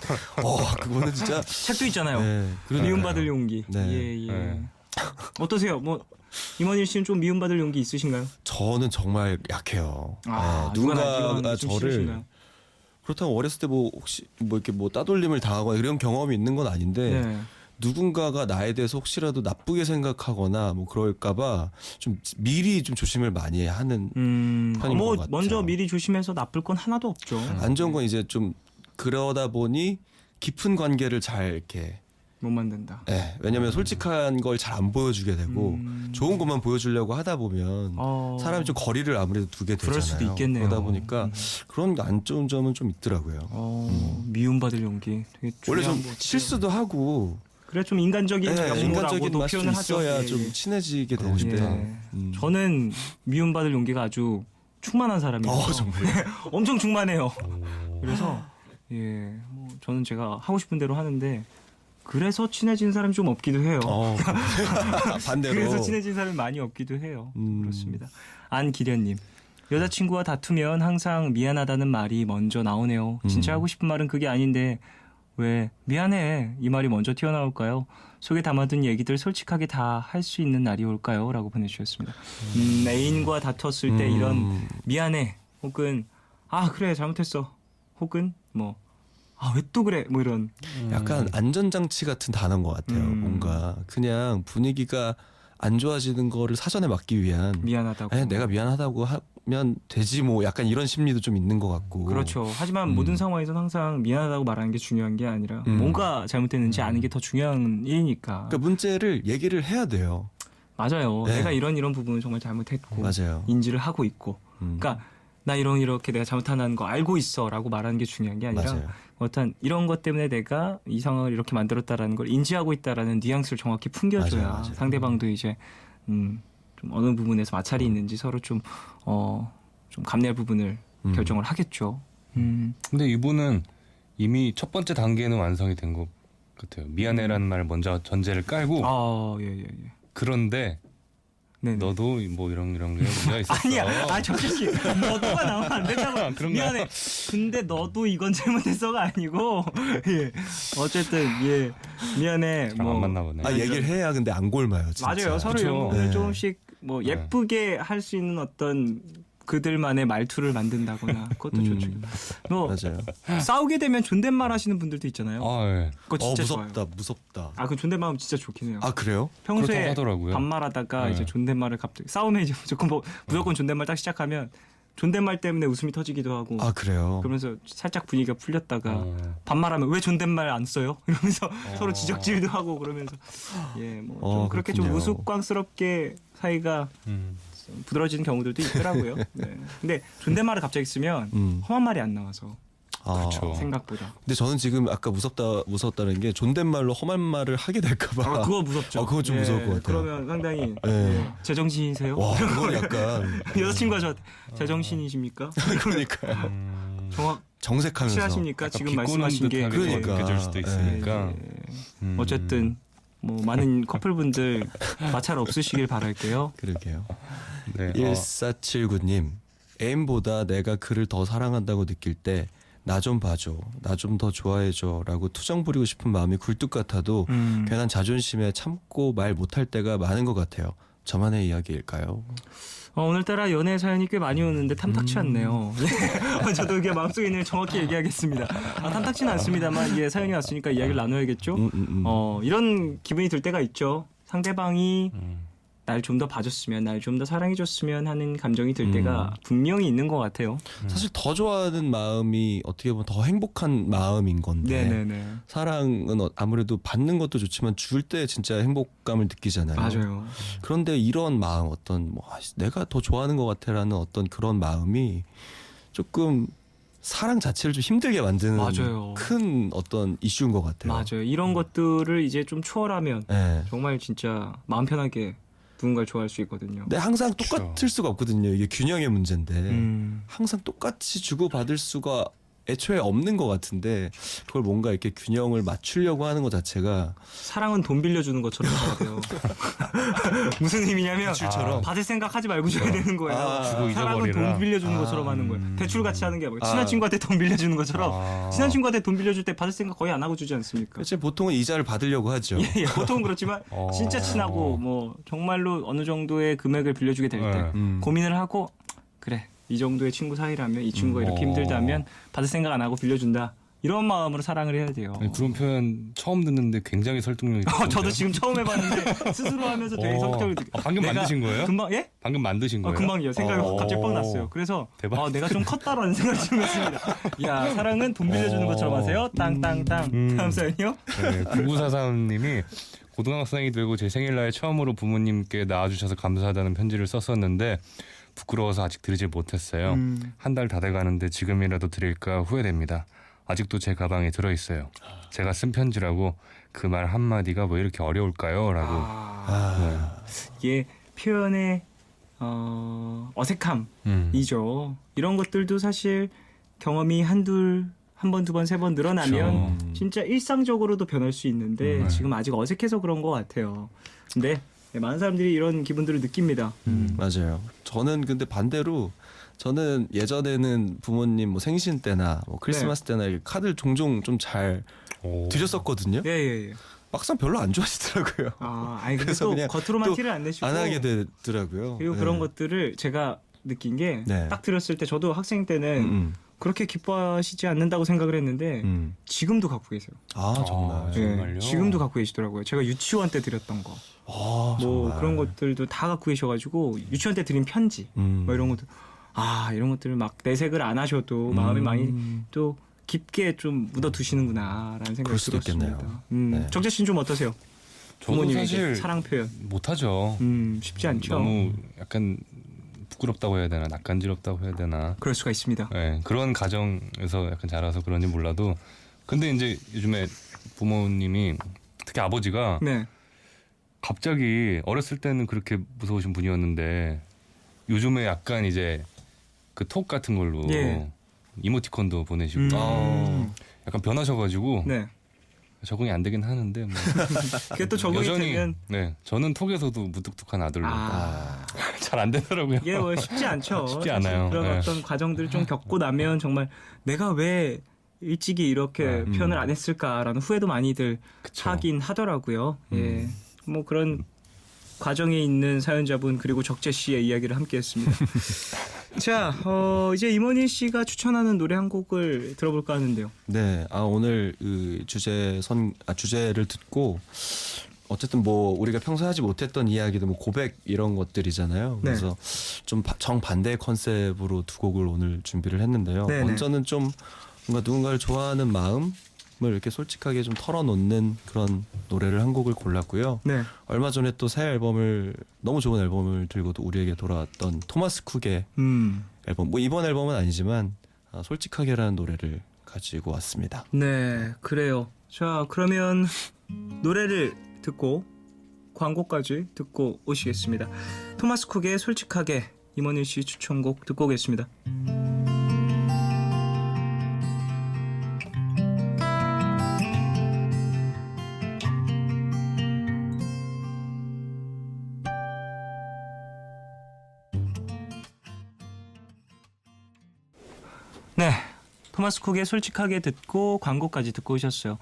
E: 그거는 진짜
A: 책도 있잖아요.
E: 네,
A: 미움받을 용기.
E: 네.
A: 예.
D: 네.
A: 어떠세요? 뭐 임원일 씨는 좀 미움받을 용기 있으신가요?
E: 저는 정말 약해요.
A: 누가
E: 누군가가
A: 좀
E: 저를
A: 싫으신가요?
E: 그렇다고 어렸을 때 뭐 혹시 뭐 이렇게 뭐 따돌림을 당하거나 이런 경험이 있는 건 아닌데
A: 네.
E: 누군가가 나에 대해서 혹시라도 나쁘게 생각하거나 뭐 그럴까봐 좀 미리 좀 조심을 많이 하는 편인
A: 뭐
E: 것 같아요.
A: 먼저 미리 조심해서 나쁠 건 하나도 없죠.
E: 안 좋은 건 이제 좀 그러다 보니 깊은 관계를 잘 이렇게
A: 못 만든다.
E: 왜냐면 솔직한 걸 잘 안 보여주게 되고 좋은 것만 보여주려고 하다 보면 사람이 좀 거리를 아무래도 두게 되잖아요.
A: 그럴 수도 있겠네요.
E: 그러다 보니까 그런 안 좋은 점은 좀 있더라고요.
A: 미움받을 용기. 되게
E: 원래 좀
A: 중요한 것 같아요.
E: 실수도 하고
A: 그래 좀 인간적인
E: 인간적인
A: 면모라고도
E: 맛도
A: 표현을 하죠.
E: 있어야
A: 예,
E: 좀
A: 예.
E: 친해지게 되고
A: 예.
E: 싶다.
A: 저는 미움받을 용기가 아주 충만한 사람이에요.
E: 정말.
A: 엄청 충만해요. 그래서 뭐 저는 제가 하고 싶은 대로 하는데 그래서 친해진 사람이 좀 없기도 해요.
E: 반대로.
A: 그래서 친해진 사람이 많이 없기도 해요.
E: 음.
A: 그렇습니다. 안기련님. 여자친구와 다투면 항상 미안하다는 말이 먼저 나오네요. 진짜 하고 싶은 말은 그게 아닌데 왜 미안해 이 말이 먼저 튀어나올까요? 속에 담아둔 얘기들 솔직하게 다 할 수 있는 날이 올까요? 라고 보내주셨습니다. 애인과 다퉜을 때 이런 미안해 혹은 아 그래 잘못했어 혹은 뭐 아 왜 또 그래 뭐 이런
E: 약간 안전장치 같은 단어인 것 같아요. 뭔가 그냥 분위기가 안 좋아지는 거를 사전에 막기 위한
A: 미안하다고
E: 내가 미안하다고 하면 되지 뭐 약간 이런 심리도 좀 있는 것 같고.
A: 그렇죠. 하지만 모든 상황에서는 항상 미안하다고 말하는 게 중요한 게 아니라 뭔가 잘못됐는지 아는 게 더 중요한 일이니까.
E: 그러니까 문제를 얘기를 해야 돼요.
A: 맞아요.
E: 네.
A: 내가 이런 부분을 정말 잘못했고
E: 맞아요.
A: 인지를 하고 있고. 그러니까 나 이렇게 내가 잘못하는 거 알고 있어라고 말하는 게 중요한 게 아니라
E: 맞아요.
A: 어떤 이런 것 때문에 내가 이 상황을 이렇게 만들었다라는 걸 인지하고 있다라는 뉘앙스를 정확히 풍겨줘야
E: 맞아요.
A: 상대방도 이제 좀 어느 부분에서 마찰이 있는지 서로 좀 감내할 부분을 결정을 하겠죠.
D: 근데 이분은 이미 첫 번째 단계는 완성이 된 것 같아요. 미안해라는 말 먼저 전제를 깔고
A: 예.
D: 그런데
A: 네네.
D: 너도 뭐 이런 게 문제가 있었어.
A: 아니야. 정씨 너도가 나오면 안 된다고.
D: 그런가요?
A: 미안해. 근데 너도 이건 잘못했어가 아니고 예. 어쨌든 미안해.
D: 잘 안 맞나 보네.
E: 얘기를 해야 근데 안 골마요. 진짜.
A: 맞아요. 서로
D: 그쵸.
A: 이런 부분을
E: 네.
A: 조금씩 뭐 예쁘게 할 수 있는 어떤 그들만의 말투를 만든다거나 그것도 좋죠. 뭐
E: 맞아요.
A: 싸우게 되면 존댓말 하시는 분들도 있잖아요.
D: 예.
A: 그거 진짜 좋아요.
E: 무섭다.
A: 그 존댓말 하면 진짜 좋긴 해요.
E: 그래요?
A: 평소에
D: 그렇다고 하더라고요.
A: 반말하다가
D: 네.
A: 이제 존댓말을 갑자기 싸우면 이제 무조건 존댓말 딱 시작하면 존댓말 때문에 웃음이 터지기도 하고
E: 그래요?
A: 그러면서 살짝 분위기가 풀렸다가 반말하면 왜 존댓말 안 써요? 이러면서 서로 지적질도 하고 그러면서 좀 그렇게 좀
E: 그렇군요.
A: 우스꽝스럽게 사이가 부드러워지는 경우들도 있더라고요. 네. 근데 존댓말을 갑자기 쓰면 험한 말이 안 나와서
D: 그렇죠.
A: 생각보다.
E: 근데 저는 지금 아까 무섭다는 게 존댓말로 험한 말을 하게 될까봐.
A: 그거 무섭죠.
E: 그거 좀 무서울 것 같아요.
A: 그러면 상당히
E: 네.
A: 제정신이세요?
E: 와, 그건 약간
A: 여자친구가 저 제정신이십니까?
E: 그러니까요.
A: 정확
E: 정색하면서.
A: 실하십니까? 지금
D: 비꼬는
A: 말씀하신 게
D: 듯하게
E: 그러니까.
D: 느껴질 수도 있으니까.
A: 어쨌든 뭐 많은 커플분들 마찰 없으시길 바랄게요.
E: 그러게요.
D: 네.
E: 1479님. 애인보다 내가 그를 더 사랑한다고 느낄 때 나 좀 봐줘, 나 좀 더 좋아해줘 라고 투정 부리고 싶은 마음이 굴뚝 같아도 괜한 자존심에 참고 말 못할 때가 많은 것 같아요. 저만의 이야기일까요?
A: 오늘따라 연애 사연이 꽤 많이 오는데 탐탁치 않네요. 저도 이게 마음속에 있는 걸 정확히 얘기하겠습니다. 탐탁치는 않습니다만 이게 사연이 왔으니까 이야기를 나눠야겠죠. 이런 기분이 들 때가 있죠. 상대방이 날 좀 더 봐줬으면, 날 좀 더 사랑해줬으면 하는 감정이 들 때가 분명히 있는 것 같아요.
E: 사실 더 좋아하는 마음이 어떻게 보면 더 행복한 마음인 건데
A: 네네네.
E: 사랑은 아무래도 받는 것도 좋지만 줄 때 진짜 행복감을 느끼잖아요.
A: 맞아요.
E: 그런데 이런 마음 내가 더 좋아하는 것 같아라는 어떤 그런 마음이 조금 사랑 자체를 좀 힘들게 만드는
A: 맞아요.
E: 큰 어떤 이슈인 것 같아요.
A: 맞아요. 이런 것들을 이제 좀 추월하면
E: 네.
A: 정말 진짜 마음 편하게 누군가를 좋아할 수 있거든요.
E: 근데 항상 똑같을 수가 없거든요. 이게 균형의 문제인데 항상 똑같이 주고받을 수가 애초에 없는 것 같은데 그걸 뭔가 이렇게 균형을 맞추려고 하는 것 자체가
A: 사랑은 돈 빌려주는 것처럼 해야 돼요. 무슨 의미냐면 받을 생각하지 말고 줘야 되는 거예요.
D: 주고
A: 사랑은
D: 잊어버리라.
A: 돈 빌려주는 것처럼 하는 거예요. 대출 같이 하는 게 뭐예요? 친한 친구한테 돈 빌려주는 것처럼 친한 친구한테 돈 빌려줄 때 받을 생각 거의 안 하고 주지 않습니까?
E: 사실 보통은 이자를 받으려고 하죠.
A: 예, 보통은 그렇지만 진짜 친하고 뭐 정말로 어느 정도의 금액을 빌려주게 될 때 고민을 하고 그래 이 정도의 친구 사이라면 이 친구가 이렇게 힘들다면 받을 생각 안 하고 빌려준다. 이런 마음으로 사랑을 해야 돼요.
D: 아니, 그런 표현 처음 듣는데 굉장히 설득력이
A: 저도 지금 처음 해봤는데 스스로 하면서 되게 성격을
D: 방금 만드신 거예요?
A: 금방 예?
D: 방금 만드신 거예요?
A: 금방이요. 생각이 갑자기 뻥 났어요. 그래서
D: 대박.
A: 내가 좀 컸다라는 생각이 좀 했습니다. 야 사랑은 돈 빌려주는 것처럼 하세요. 땅땅땅. 다음 사연이요?
D: 네, 9943님이 고등학생이 되고 제 생일날 처음으로 부모님께 낳아주셔서 감사하다는 편지를 썼었는데 부끄러워서 아직 드리질 못했어요. 한 달 다 돼가는데 지금이라도 드릴까 후회됩니다. 아직도 제 가방에 들어있어요. 제가 쓴 편지라고 그 말 한마디가 뭐 이렇게 어려울까요? 라고.
A: 이게 표현의 어색함이죠. 이런 것들도 사실 경험이 한 번, 두 번, 세 번 늘어나면 진짜 일상적으로도 변할 수 있는데 지금 아직 어색해서 그런 것 같아요. 근데 많은 사람들이 이런 기분들을 느낍니다.
E: 맞아요. 저는 근데 반대로 저는 예전에는 부모님 뭐 생신 때나 뭐 크리스마스 때나 이렇게 카드를 종종 좀 잘 드렸었거든요.
A: 예.
E: 막상 별로 안 좋아하시더라고요.
A: 아니 근데
E: 그래서
A: 또
E: 그냥
A: 겉으로만
E: 또
A: 티를 안 내시고
E: 안 하게 되더라고요.
A: 그리고
E: 네.
A: 그런 것들을 제가 느낀 게 딱
E: 네.
A: 들었을 때 저도 학생 때는 그렇게 기뻐하시지 않는다고 생각을 했는데 지금도 갖고 계세요.
E: 정말.
D: 정말요?
A: 지금도 갖고 계시더라고요. 제가 유치원 때 드렸던 거. 뭐
E: 정말.
A: 그런 것들도 다 갖고 계셔가지고 유치원 때 드린 편지 뭐 이런 것도 이런 것들을 막 내색을 안 하셔도 마음에 많이 또 깊게 좀 묻어두시는구나라는 생각이
E: 그럴 수도
A: 들었습니다.
E: 있겠네요. 네.
A: 정재 씨는 좀 어떠세요?
D: 저도
A: 부모님에게
D: 사실
A: 사랑 표현
D: 못하죠.
A: 쉽지 않죠.
D: 너무 약간 부끄럽다고 해야 되나 낯간지럽다고 해야 되나
A: 그럴 수가 있습니다.
D: 네, 그런 가정에서 약간 자라서 그런지 몰라도 근데 이제 요즘에 부모님이 특히 아버지가
A: 네.
D: 갑자기 어렸을 때는 그렇게 무서우신 분이었는데 요즘에 약간 이제 그 톡 같은 걸로
A: 예.
D: 이모티콘도 보내시고 약간 변하셔가지고
A: 네.
D: 적응이 안 되긴 하는데 뭐
A: 그게 또 적응이
D: 여전히
A: 되면
D: 네 저는 톡에서도 무뚝뚝한 아들로 잘 안 되더라고요.
A: 이게 뭐 쉽지 않죠.
D: 쉽지
A: 사실
D: 않아요.
A: 그런
D: 네.
A: 어떤 과정들을 좀 겪고 나면 정말 내가 왜 일찍이 이렇게 표현을 안 했을까라는 후회도 많이들
D: 그쵸.
A: 하긴 하더라고요. 예. 뭐 그런 과정에 있는 사연자분 그리고 적재 씨의 이야기를 함께했습니다. 자, 이제 임원희 씨가 추천하는 노래 한 곡을 들어볼까 하는데요.
E: 네, 오늘 그 주제를 듣고 어쨌든 뭐 우리가 평소에 하지 못했던 이야기도 뭐 고백 이런 것들이잖아요.
A: 네.
E: 그래서 좀 정반대의 컨셉으로 두 곡을 오늘 준비를 했는데요.
A: 네네.
E: 먼저는 좀 뭔가 누군가를 좋아하는 마음을 이렇게 솔직하게 좀 털어놓는 그런 노래를 한 곡을 골랐고요.
A: 네.
E: 얼마 전에 또 새 앨범을 너무 좋은 앨범을 들고도 우리에게 돌아왔던 토마스 쿡의 앨범. 뭐 이번 앨범은 아니지만 솔직하게라는 노래를 가지고 왔습니다.
A: 네, 그래요. 자, 그러면 노래를 듣고 광고까지 듣고 오시겠습니다. 토마스 쿡의 솔직하게 임원희 씨 추천곡 듣고 오겠습니다. 네, 토마스 쿡의 솔직하게 듣고 광고까지 듣고 오셨어요.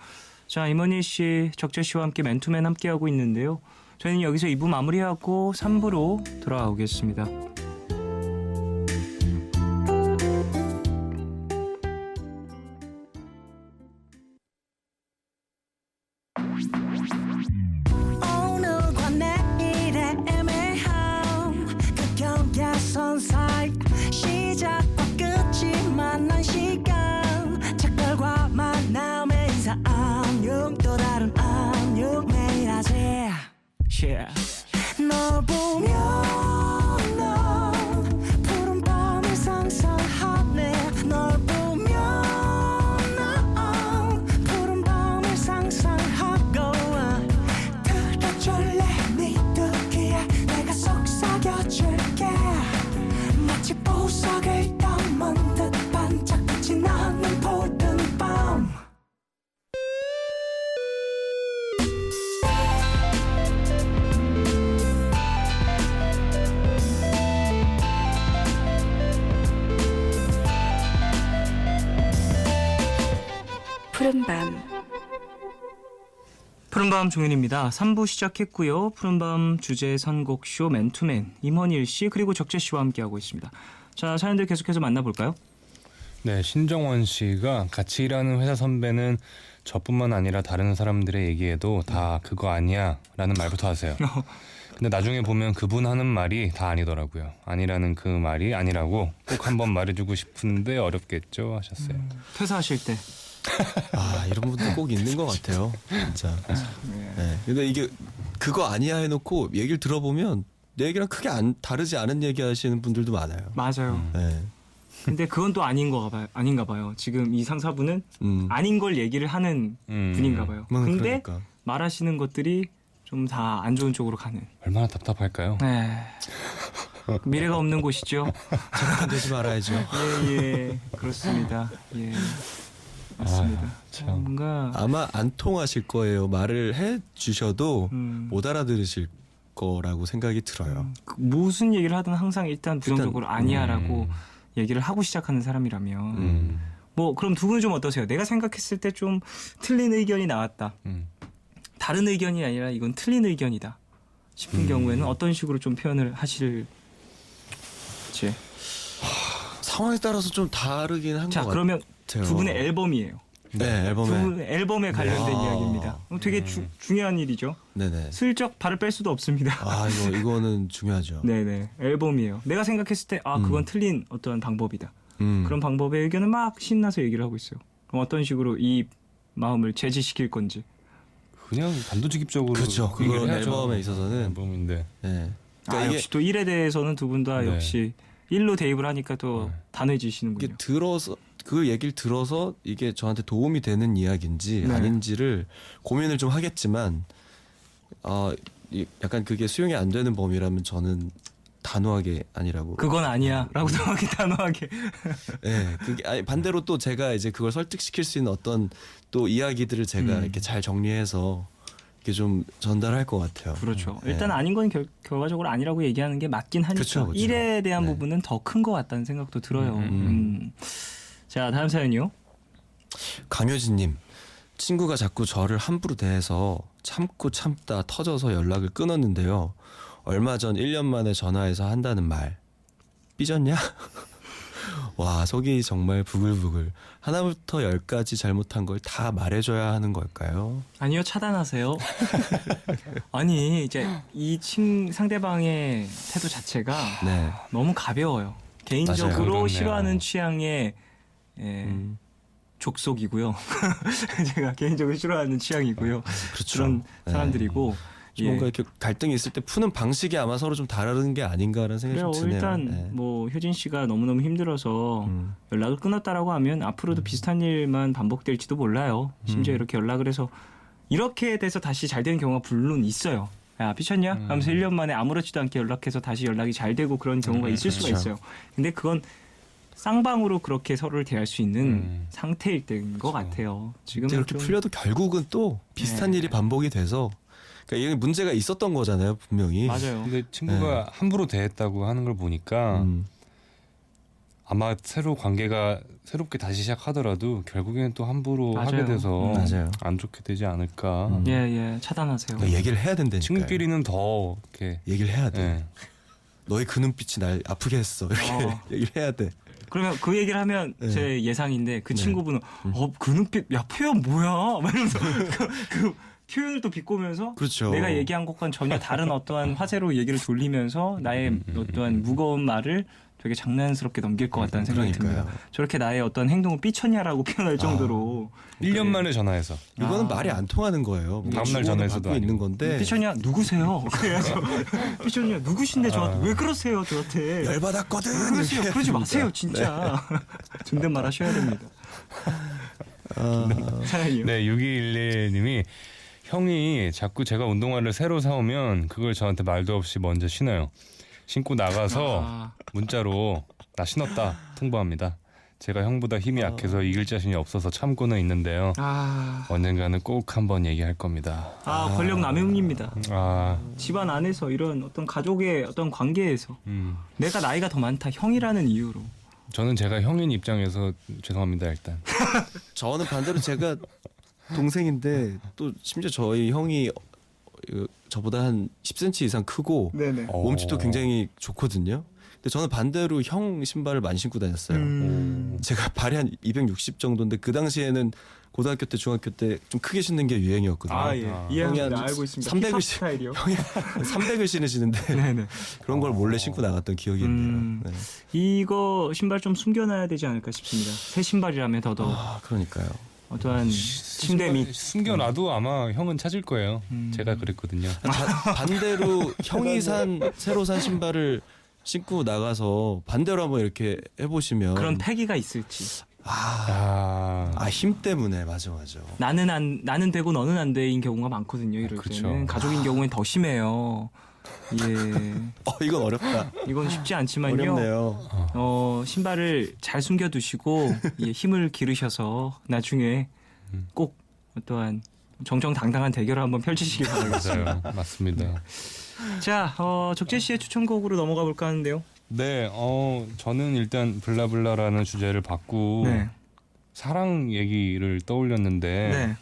A: 자, 임원희 씨, 적재 씨와 함께 맨투맨 함께하고 있는데요. 저희는 여기서 2부 마무리하고 3부로 돌아오겠습니다.
F: 오늘과 내일의 애매함 그 경계선 사이 시작과 끝이 만난 시간 작별과 만남의 인사 안녕 또 다른 안녕 매일 하지 널 보면 넌 푸른 밤을 상상하네 널 보면 넌 푸른 밤을 상상하고 들어줄래 네 두기에 내가 속삭여줄게 마치 보석을 담은 듯 반짝빛이 나는 푸른 밤
G: 푸른밤
A: 푸른밤 종현입니다. 3부 시작했고요. 푸른밤 주제 선곡쇼 맨투맨 임원일 씨 그리고 적재 씨와 함께하고 있습니다. 자, 사연들 계속해서 만나볼까요?
D: 네, 신정원 씨가 같이 일하는 회사 선배는 저뿐만 아니라 다른 사람들의 얘기에도 다 그거 아니야 라는 말부터 하세요. 근데 나중에 보면 그분 하는 말이 다 아니더라고요. 아니라는 그 말이 아니라고 꼭 한번 말해주고 싶은데 어렵겠죠 하셨어요.
A: 퇴사하실 때.
E: 아 이런 분들 꼭 있는 것 같아요. 진짜. 네. 근데 이게 그거 아니야 해놓고 얘기를 들어보면 내 얘기랑 크게 다르지 않은 얘기 하시는 분들도 많아요.
A: 맞아요.
E: 네.
A: 근데 그건 또 아닌가 봐요. 지금 이 상사분은 아닌 걸 얘기를 하는 분인가 봐요. 근데
E: 그러니까.
A: 말하시는 것들이 좀 다 안 좋은 쪽으로 가는.
D: 얼마나 답답할까요?
A: 네. 미래가 없는 곳이죠.
E: 잠깐 되지 말아야죠.
A: 예, 그렇습니다. 예. 맞습니다.
D: 아유, 참.
A: 뭔가
E: 아마 안 통하실 거예요. 말을 해 주셔도 못 알아들으실 거라고 생각이 들어요.
A: 무슨 얘기를 하든 항상 일단 부정적으로 아니야라고 얘기를 하고 시작하는 사람이라면 뭐 그럼 두 분은 좀 어떠세요? 내가 생각했을 때 좀 틀린 의견이 나왔다. 다른 의견이 아니라 이건 틀린 의견이다 싶은 경우에는 어떤 식으로 좀 표현을 하실지.
E: 상황에 따라서 좀 다르긴 한 것
A: 자,
E: 같아요.
A: 그러면 두 분의 앨범이에요.
E: 네,
A: 두
E: 앨범에.
A: 분의 앨범에 관련된
E: 네.
A: 이야기입니다. 되게 중요한 일이죠.
E: 네네.
A: 슬쩍 발을 뺄 수도 없습니다.
E: 아 이거는 중요하죠.
A: 네네, 앨범이에요. 내가 생각했을 때 그건 틀린 어떠한 방법이다. 그런 방법의 의견을 막 신나서 얘기를 하고 있어요. 그럼 어떤 식으로 이 마음을 제지시킬 건지.
D: 그냥 단도직입적으로
E: 그렇죠.
D: 그 얘기를
E: 그건
D: 해야죠.
E: 앨범에 있어서는
D: 앨범인데
E: 네. 그러니까 이게
A: 역시 또 일에 대해서는 두 분 다
D: 네.
A: 역시 일로 대입을 하니까 또 단호해지시는군요.
E: 이게 들어서 그 얘기를 들어서 이게 저한테 도움이 되는 이야기인지
A: 네.
E: 아닌지를 고민을 좀 하겠지만 약간 그게 수용이 안 되는 범위라면 저는 단호하게 아니라고.
A: 그건 아니야라고 정확히 단호하게.
E: 네, 그게 아니 반대로 또 제가 이제 그걸 설득시킬 수 있는 어떤 또 이야기들을 제가 이렇게 잘 정리해서 이렇게 좀 전달할 것 같아요.
A: 그렇죠.
E: 네.
A: 일단 아닌 건 결과적으로 아니라고 얘기하는 게 맞긴 하니까
E: 그렇죠, 그렇죠.
A: 일에 대한
E: 네.
A: 부분은 더 큰 것 같다는 생각도 들어요. 자, 다음 사연이요.
E: 강효진님, 친구가 자꾸 저를 함부로 대해서 참고 참다 터져서 연락을 끊었는데요. 얼마 전 1년 만에 전화해서 한다는 말. 삐졌냐? 와, 속이 정말 부글부글. 하나부터 열까지 잘못한 걸 다 말해줘야 하는 걸까요?
A: 아니요, 차단하세요. 아니, 이제 이 상대방의 태도 자체가
E: 네.
A: 너무 가벼워요. 개인적으로
D: 맞아요.
A: 싫어하는 취향의 족속이고요. 제가 개인적으로 싫어하는 취향이고요.
E: 그렇죠.
A: 그런
E: 네.
A: 사람들이고.
E: 좀 뭔가 이렇게 갈등이 있을 때 푸는 방식이 아마 서로 좀 다른 게 아닌가라는 생각이
A: 그래요.
E: 좀 드네요.
A: 일단
E: 네.
A: 뭐 효진 씨가 너무너무 힘들어서 연락을 끊었다라고 하면 앞으로도 비슷한 일만 반복될지도 몰라요. 심지어 이렇게 연락을 해서 이렇게 돼서 다시 잘 되는 경우가 물론 있어요. 야, 삐쳤냐? 하면서 1년 만에 아무렇지도 않게 연락해서 다시 연락이 잘 되고 그런 경우가 있을 수가
E: 그렇죠.
A: 있어요. 근데 그건 쌍방으로 그렇게 서로를 대할 수 있는 상태일 때인 것 같아요. 지금은
E: 이렇게
A: 좀
E: 풀려도 결국은 또 비슷한
A: 네.
E: 일이 반복이 돼서 그러니까 이게 문제가 있었던 거잖아요, 분명히.
A: 맞아요.
D: 근데 친구가 함부로 대했다고 하는 걸 보니까 아마 관계가 새롭게 다시 시작하더라도 결국에는 또 함부로
A: 맞아요.
D: 하게 돼서
E: 맞아요.
D: 안 좋게 되지 않을까.
A: 예, 차단하세요.
E: 그러니까 얘기를 해야 된다니까요.
D: 친구끼리는 더 이렇게
E: 얘기를 해야 돼.
D: 예.
E: 너의 그 눈빛이 날 아프게 했어. 이렇게 얘기를 해야 돼.
A: 그러면 그 얘기를 하면
E: 네.
A: 제 예상인데 그 친구분은 그 눈빛 야 표현 뭐야? 막 이러면서 그 표현을 또 비꼬면서
E: 그렇죠.
A: 내가 얘기한 것과는 전혀 다른 어떠한 화제로 얘기를 돌리면서 나의 어떠한 무거운 말을 되게 장난스럽게 넘길 것 같다는 생각이
E: 그러니까요.
A: 듭니다. 저렇게 나의 어떤 행동을 삐쳤냐라고 표현할 정도로
D: 1년 만에 전화해서
E: 이거는 말이 안 통하는 거예요. 뭔가
D: 다음날
E: 주고는
D: 전화해서도
E: 받고 있는
D: 아니고.
E: 건데
A: 삐쳤냐 누구세요? 그래서 삐쳤냐 누구신데 저한테 왜 그러세요 저한테
E: 열받았거든.
A: 그러세요
E: 이렇게
A: 그러지
E: 합니다.
A: 마세요 진짜 존댓말 하셔야 됩니다. 사연이요.
D: 네, 6211님이 형이 자꾸 제가 운동화를 새로 사오면 그걸 저한테 말도 없이 먼저 신어요. 신고 나가서 문자로 나 신었다 통보합니다. 제가 형보다 힘이 약해서 이길 자신이 없어서 참고는 있는데요. 언젠가는 꼭 한번 얘기할 겁니다.
A: 권력 남용입니다.
D: 아,
A: 집안 안에서 이런 어떤 가족의 어떤 관계에서 내가 나이가 더 많다 형이라는 이유로
D: 저는 제가 형인 입장에서 죄송합니다 일단.
E: 저는 반대로 제가 동생인데 또 심지어 저희 형이 저보다 한 10cm 이상 크고
A: 네네
E: 몸집도 굉장히 좋거든요. 근데 저는 반대로 형 신발을 많이 신고 다녔어요. 제가 발이 한 260 정도인데 그 당시에는 고등학교 때 중학교 때 좀 크게 신는 게 유행이었거든요.
A: 아, 예.
D: 아.
A: 이해합니다.
E: 형이 한
A: 알고 있습니다.
E: 300을
A: 힙합
E: 시-
A: 스타일이요.
E: 300을 신으시는데
A: 네네.
E: 그런 걸 몰래 신고 나갔던 기억이 있네요. 네.
A: 이거 신발 좀 숨겨놔야 되지 않을까 싶습니다. 새 신발이라면 더더욱
E: 아, 그러니까요.
A: 어떠한 침대 밑
D: 숨겨놔도 아마 형은 찾을 거예요. 제가 그랬거든요.
E: 반대로 형이 새로 산 신발을 신고 나가서 반대로 한번 이렇게 해보시면
A: 그런 패기가 있을지.
E: 힘 때문에 맞아.
A: 나는 되고 너는 안 돼인 경우가 많거든요. 이럴
D: 그렇죠.
A: 때는 가족인 경우엔 더 심해요. 예,
E: 이건 어렵다.
A: 이건 쉽지 않지만요.
E: 어렵네요.
A: 신발을 잘 숨겨두시고 예, 힘을 기르셔서 나중에 꼭 어떠한 정정당당한 대결을 한번 펼치시기 바라겠습니다.
D: 맞아요. 맞습니다.
A: 자, 적재 씨의 추천곡으로 넘어가 볼까 하는데요.
D: 네, 저는 일단 블라블라라는 주제를 받고
A: 네,
D: 사랑 얘기를 떠올렸는데
A: 네,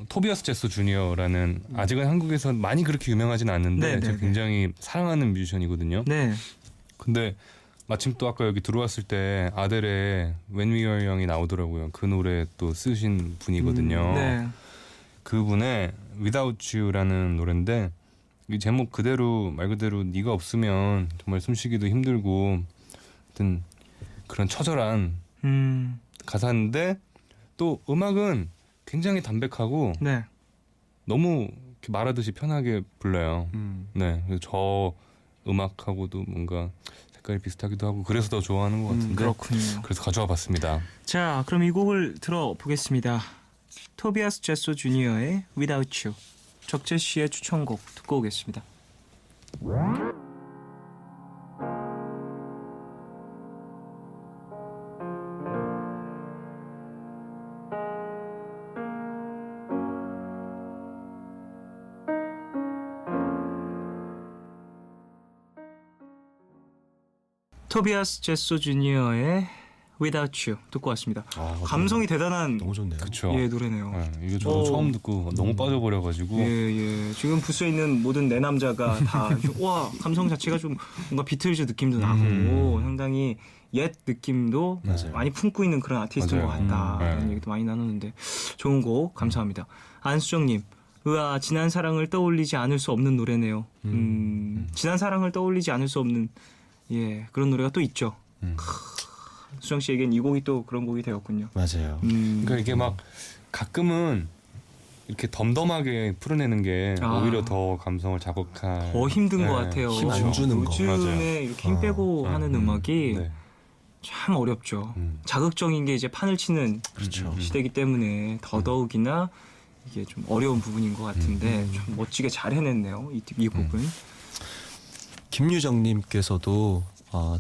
D: 토비아스 제소 주니어라는 아직은 한국에서 많이 그렇게 유명하진 않는데
A: 네,
D: 제가
A: 네,
D: 굉장히 사랑하는 뮤지션이거든요.
A: 네.
D: 근데 마침 또 아까 여기 들어왔을 때 아델의 When We Were Young이 나오더라고요. 그 노래 또 쓰신 분이거든요.
A: 네.
D: 그분의 Without You라는 노래인데 이 제목 그대로 말 그대로 네가 없으면 정말 숨쉬기도 힘들고 하여튼 그런 처절한 가사인데 또 음악은 굉장히 담백하고
A: 네.
D: 너무 이렇게 말하듯이 편하게 불러요. 네, 그래서 저 음악하고도 뭔가 색깔이 비슷하기도 하고 그래서 더 좋아하는 것 같은데
A: 그렇군요.
D: 그래서 가져와 봤습니다.
A: 자, 그럼 이 곡을 들어보겠습니다. 토비아스 제소 주니어의 Without You. 적재 씨의 추천곡 듣고 오겠습니다. 토비아스 제소 주니어의 Without You 듣고 왔습니다. 감성이 대단한
E: 너무 좋네요.
D: 그렇죠.
A: 예, 노래네요.
D: 네, 이거 저도 처음 듣고 너무 빠져버려가지고
A: 예. 지금 부스에 있는 모든 내 남자가 다 와, 감성 자체가 좀 뭔가 비틀즈 느낌도 나고 상당히 옛 느낌도
E: 맞아요.
A: 많이 품고 있는 그런 아티스트인
D: 맞아요.
A: 것 같다라는
D: 네.
A: 얘기도 많이 나누는데 좋은 곡 감사합니다. 안수정님, 으아 지난 사랑을 떠올리지 않을 수 없는 노래네요. 지난 사랑을 떠올리지 않을 수 없는 그런 노래가 또 있죠. 수정 씨에겐 이 곡이 또 그런 곡이 되었군요.
E: 맞아요.
D: 그러니까 이게 막 가끔은 이렇게 덤덤하게 풀어내는 게 오히려 더 감성을 자극할
A: 더 힘든
D: 네,
A: 것 같아요.
E: 힘안 주는 거.
A: 요즘에
D: 맞아요.
A: 이렇게 힘 빼고 하는 음악이
D: 네.
A: 참 어렵죠. 자극적인 게 이제 판을 치는
E: 그렇죠.
A: 시대이기 때문에 더더욱이나 이게 좀 어려운 부분인 것 같은데 좀 멋지게 잘 해냈네요. 이 곡은.
E: 김유정님께서도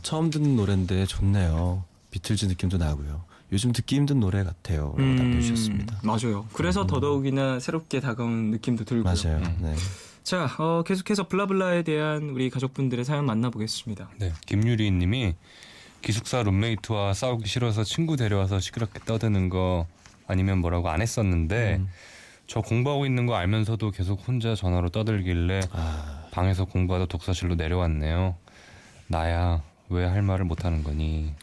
E: 처음 듣는 노래인데 좋네요. 비틀즈 느낌도 나고요. 요즘 듣기 힘든 노래 같아요. 라고 남겨주셨습니다.
A: 맞아요. 그래서 더더욱이나 새롭게 다가오는 느낌도 들고요.
E: 맞아요. 네.
A: 자, 계속해서 블라블라에 대한 우리 가족분들의 사연 만나보겠습니다.
D: 네, 김유리님이 기숙사 룸메이트와 싸우기 싫어서 친구 데려와서 시끄럽게 떠드는 거 아니면 뭐라고 안 했었는데 저 공부하고 있는 거 알면서도 계속 혼자 전화로 떠들길래 방에서 공부하다 독서실로 내려왔네요. 나야 왜 할 말을 못하는 거니.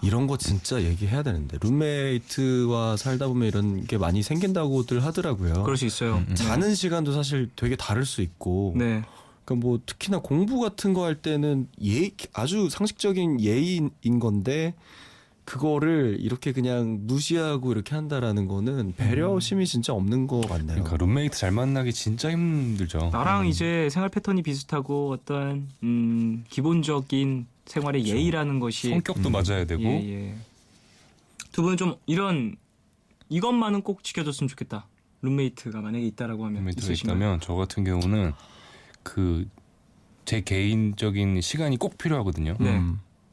E: 이런 거 진짜 얘기해야 되는데 룸메이트와 살다 보면 이런 게 많이 생긴다고들 하더라고요.
A: 그럴 수 있어요.
E: 자는 시간도 사실 되게 다를 수 있고
A: 네.
E: 그러니까 뭐 특히나 공부 같은 거 할 때는 아주 상식적인 예의인 건데 그거를 이렇게 그냥 무시하고 이렇게 한다라는 거는 배려심이 진짜 없는 것 같네요.
D: 그러니까 룸메이트 잘 만나기 진짜 힘들죠.
A: 나랑 이제 생활 패턴이 비슷하고 어떤 기본적인 생활의 예의라는 것이
D: 성격도 맞아야 되고
A: 두 분은 좀 이것만은 꼭 지켜줬으면 좋겠다. 룸메이트가 만약에 있다라고 하면
D: 룸메이트가
A: 있으신가요?
D: 있다면 저 같은 경우는 그 제 개인적인 시간이 꼭 필요하거든요.
A: 네.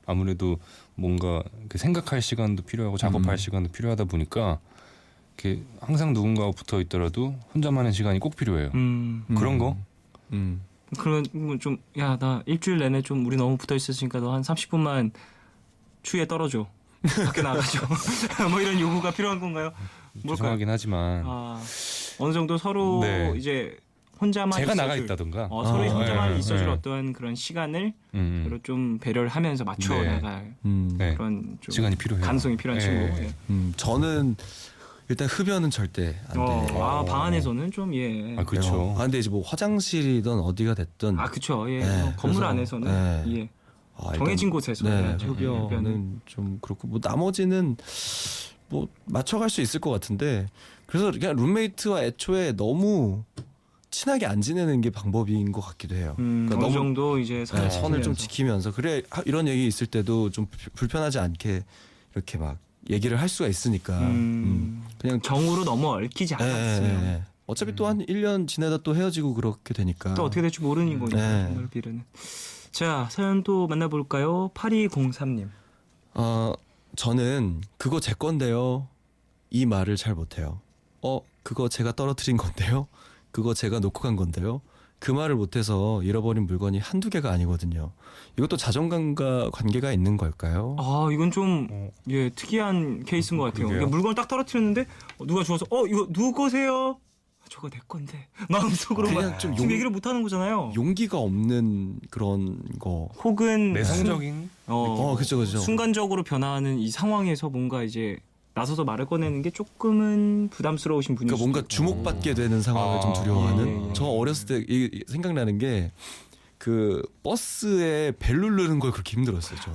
D: 아무래도 뭔가 그 생각할 시간도 필요하고 작업할 시간도 필요하다 보니까 이렇게 항상 누군가가 붙어 있더라도 혼자만의 시간이 꼭 필요해요. 그런 거
A: 그러면 좀 야 나 일주일 내내 좀 우리 너무 붙어 있었으니까 너 한 30분만 추위에 떨어져. 밖에 나가죠. 뭐 이런 요구가 필요한 건가요? 뭘까요?
D: 죄송하긴 하지만
A: 어느 정도 서로
D: 네.
A: 이제 혼자만
D: 제가 나가
A: 있어줄,
D: 있다던가.
A: 서로의 혼자만
D: 네,
A: 있어줄
D: 네.
A: 어떤 그런 시간을
D: 음.
A: 서로 좀 배려를 하면서 맞춰
D: 네.
A: 나갈
D: 네.
A: 그런 좀
D: 시간이 필요해요.
A: 가능성이 필요한
D: 네.
A: 친구. 예.
E: 저는 일단 흡연은 절대 안 돼요.
A: 방 안에서는 좀 예.
D: 아 그렇죠.
E: 근데 이제 뭐 화장실이든 어디가 됐든
A: 그쵸. 예.
E: 네,
A: 뭐 건물
E: 그래서,
A: 안에서는
E: 네.
A: 예.
E: 일단,
A: 정해진 곳에서
E: 네,
A: 해야죠.
E: 흡연은 좀 그렇고 뭐 나머지는 뭐 맞춰갈 수 있을 것 같은데 그래서 그냥 룸메이트와 애초에 너무 친하게 안 지내는 게 방법인 것 같기도 해요. 그러니까
A: 어느
E: 너무
A: 정도 이제
E: 선을 좀
A: 지키면서.
E: 지키면서 그래 이런 얘기 있을 때도 좀 불편하지 않게 이렇게 막 얘기를 할 수가 있으니까 그냥
A: 정으로 너무 얽히지 않았으면
E: 예. 어차피 또 한 1년 지내다 또 헤어지고 그렇게 되니까
A: 또 어떻게 될지 모르는 거니까
E: 네.
A: 정말 비례는. 자 사연 또 만나볼까요? 8203님.
E: 저는 그거 제 건데요 이 말을 잘 못해요. 그거 제가 떨어뜨린 건데요. 그거 제가 놓고 간 건데요. 그 말을 못해서 잃어버린 물건이 한두 개가 아니거든요. 이것도 자존감과 관계가 있는 걸까요?
A: 이건 좀 예, 특이한 케이스인 것 같아요.
D: 그러게요.
A: 그러니까 물건을 딱 떨어뜨렸는데 누가 주워서 이거 누구 거세요? 저거 내 건데 마음속으로
E: 그냥
A: 막
E: 좀
A: 지금 얘기를 못 하는 거잖아요.
E: 용기가 없는 그런 거.
A: 혹은
D: 내성적인
E: 그죠.
A: 순간적으로 변화하는 이 상황에서 뭔가 이제 나서서 말을 꺼내는 게 조금은 부담스러우신 분이
E: 그러니까 뭔가 주목받게 되는 상황을 좀 두려워하는.
A: 예.
E: 저 어렸을 때 생각나는 게 그 버스에 벨 누르는 걸 그렇게 힘들었어요. 저.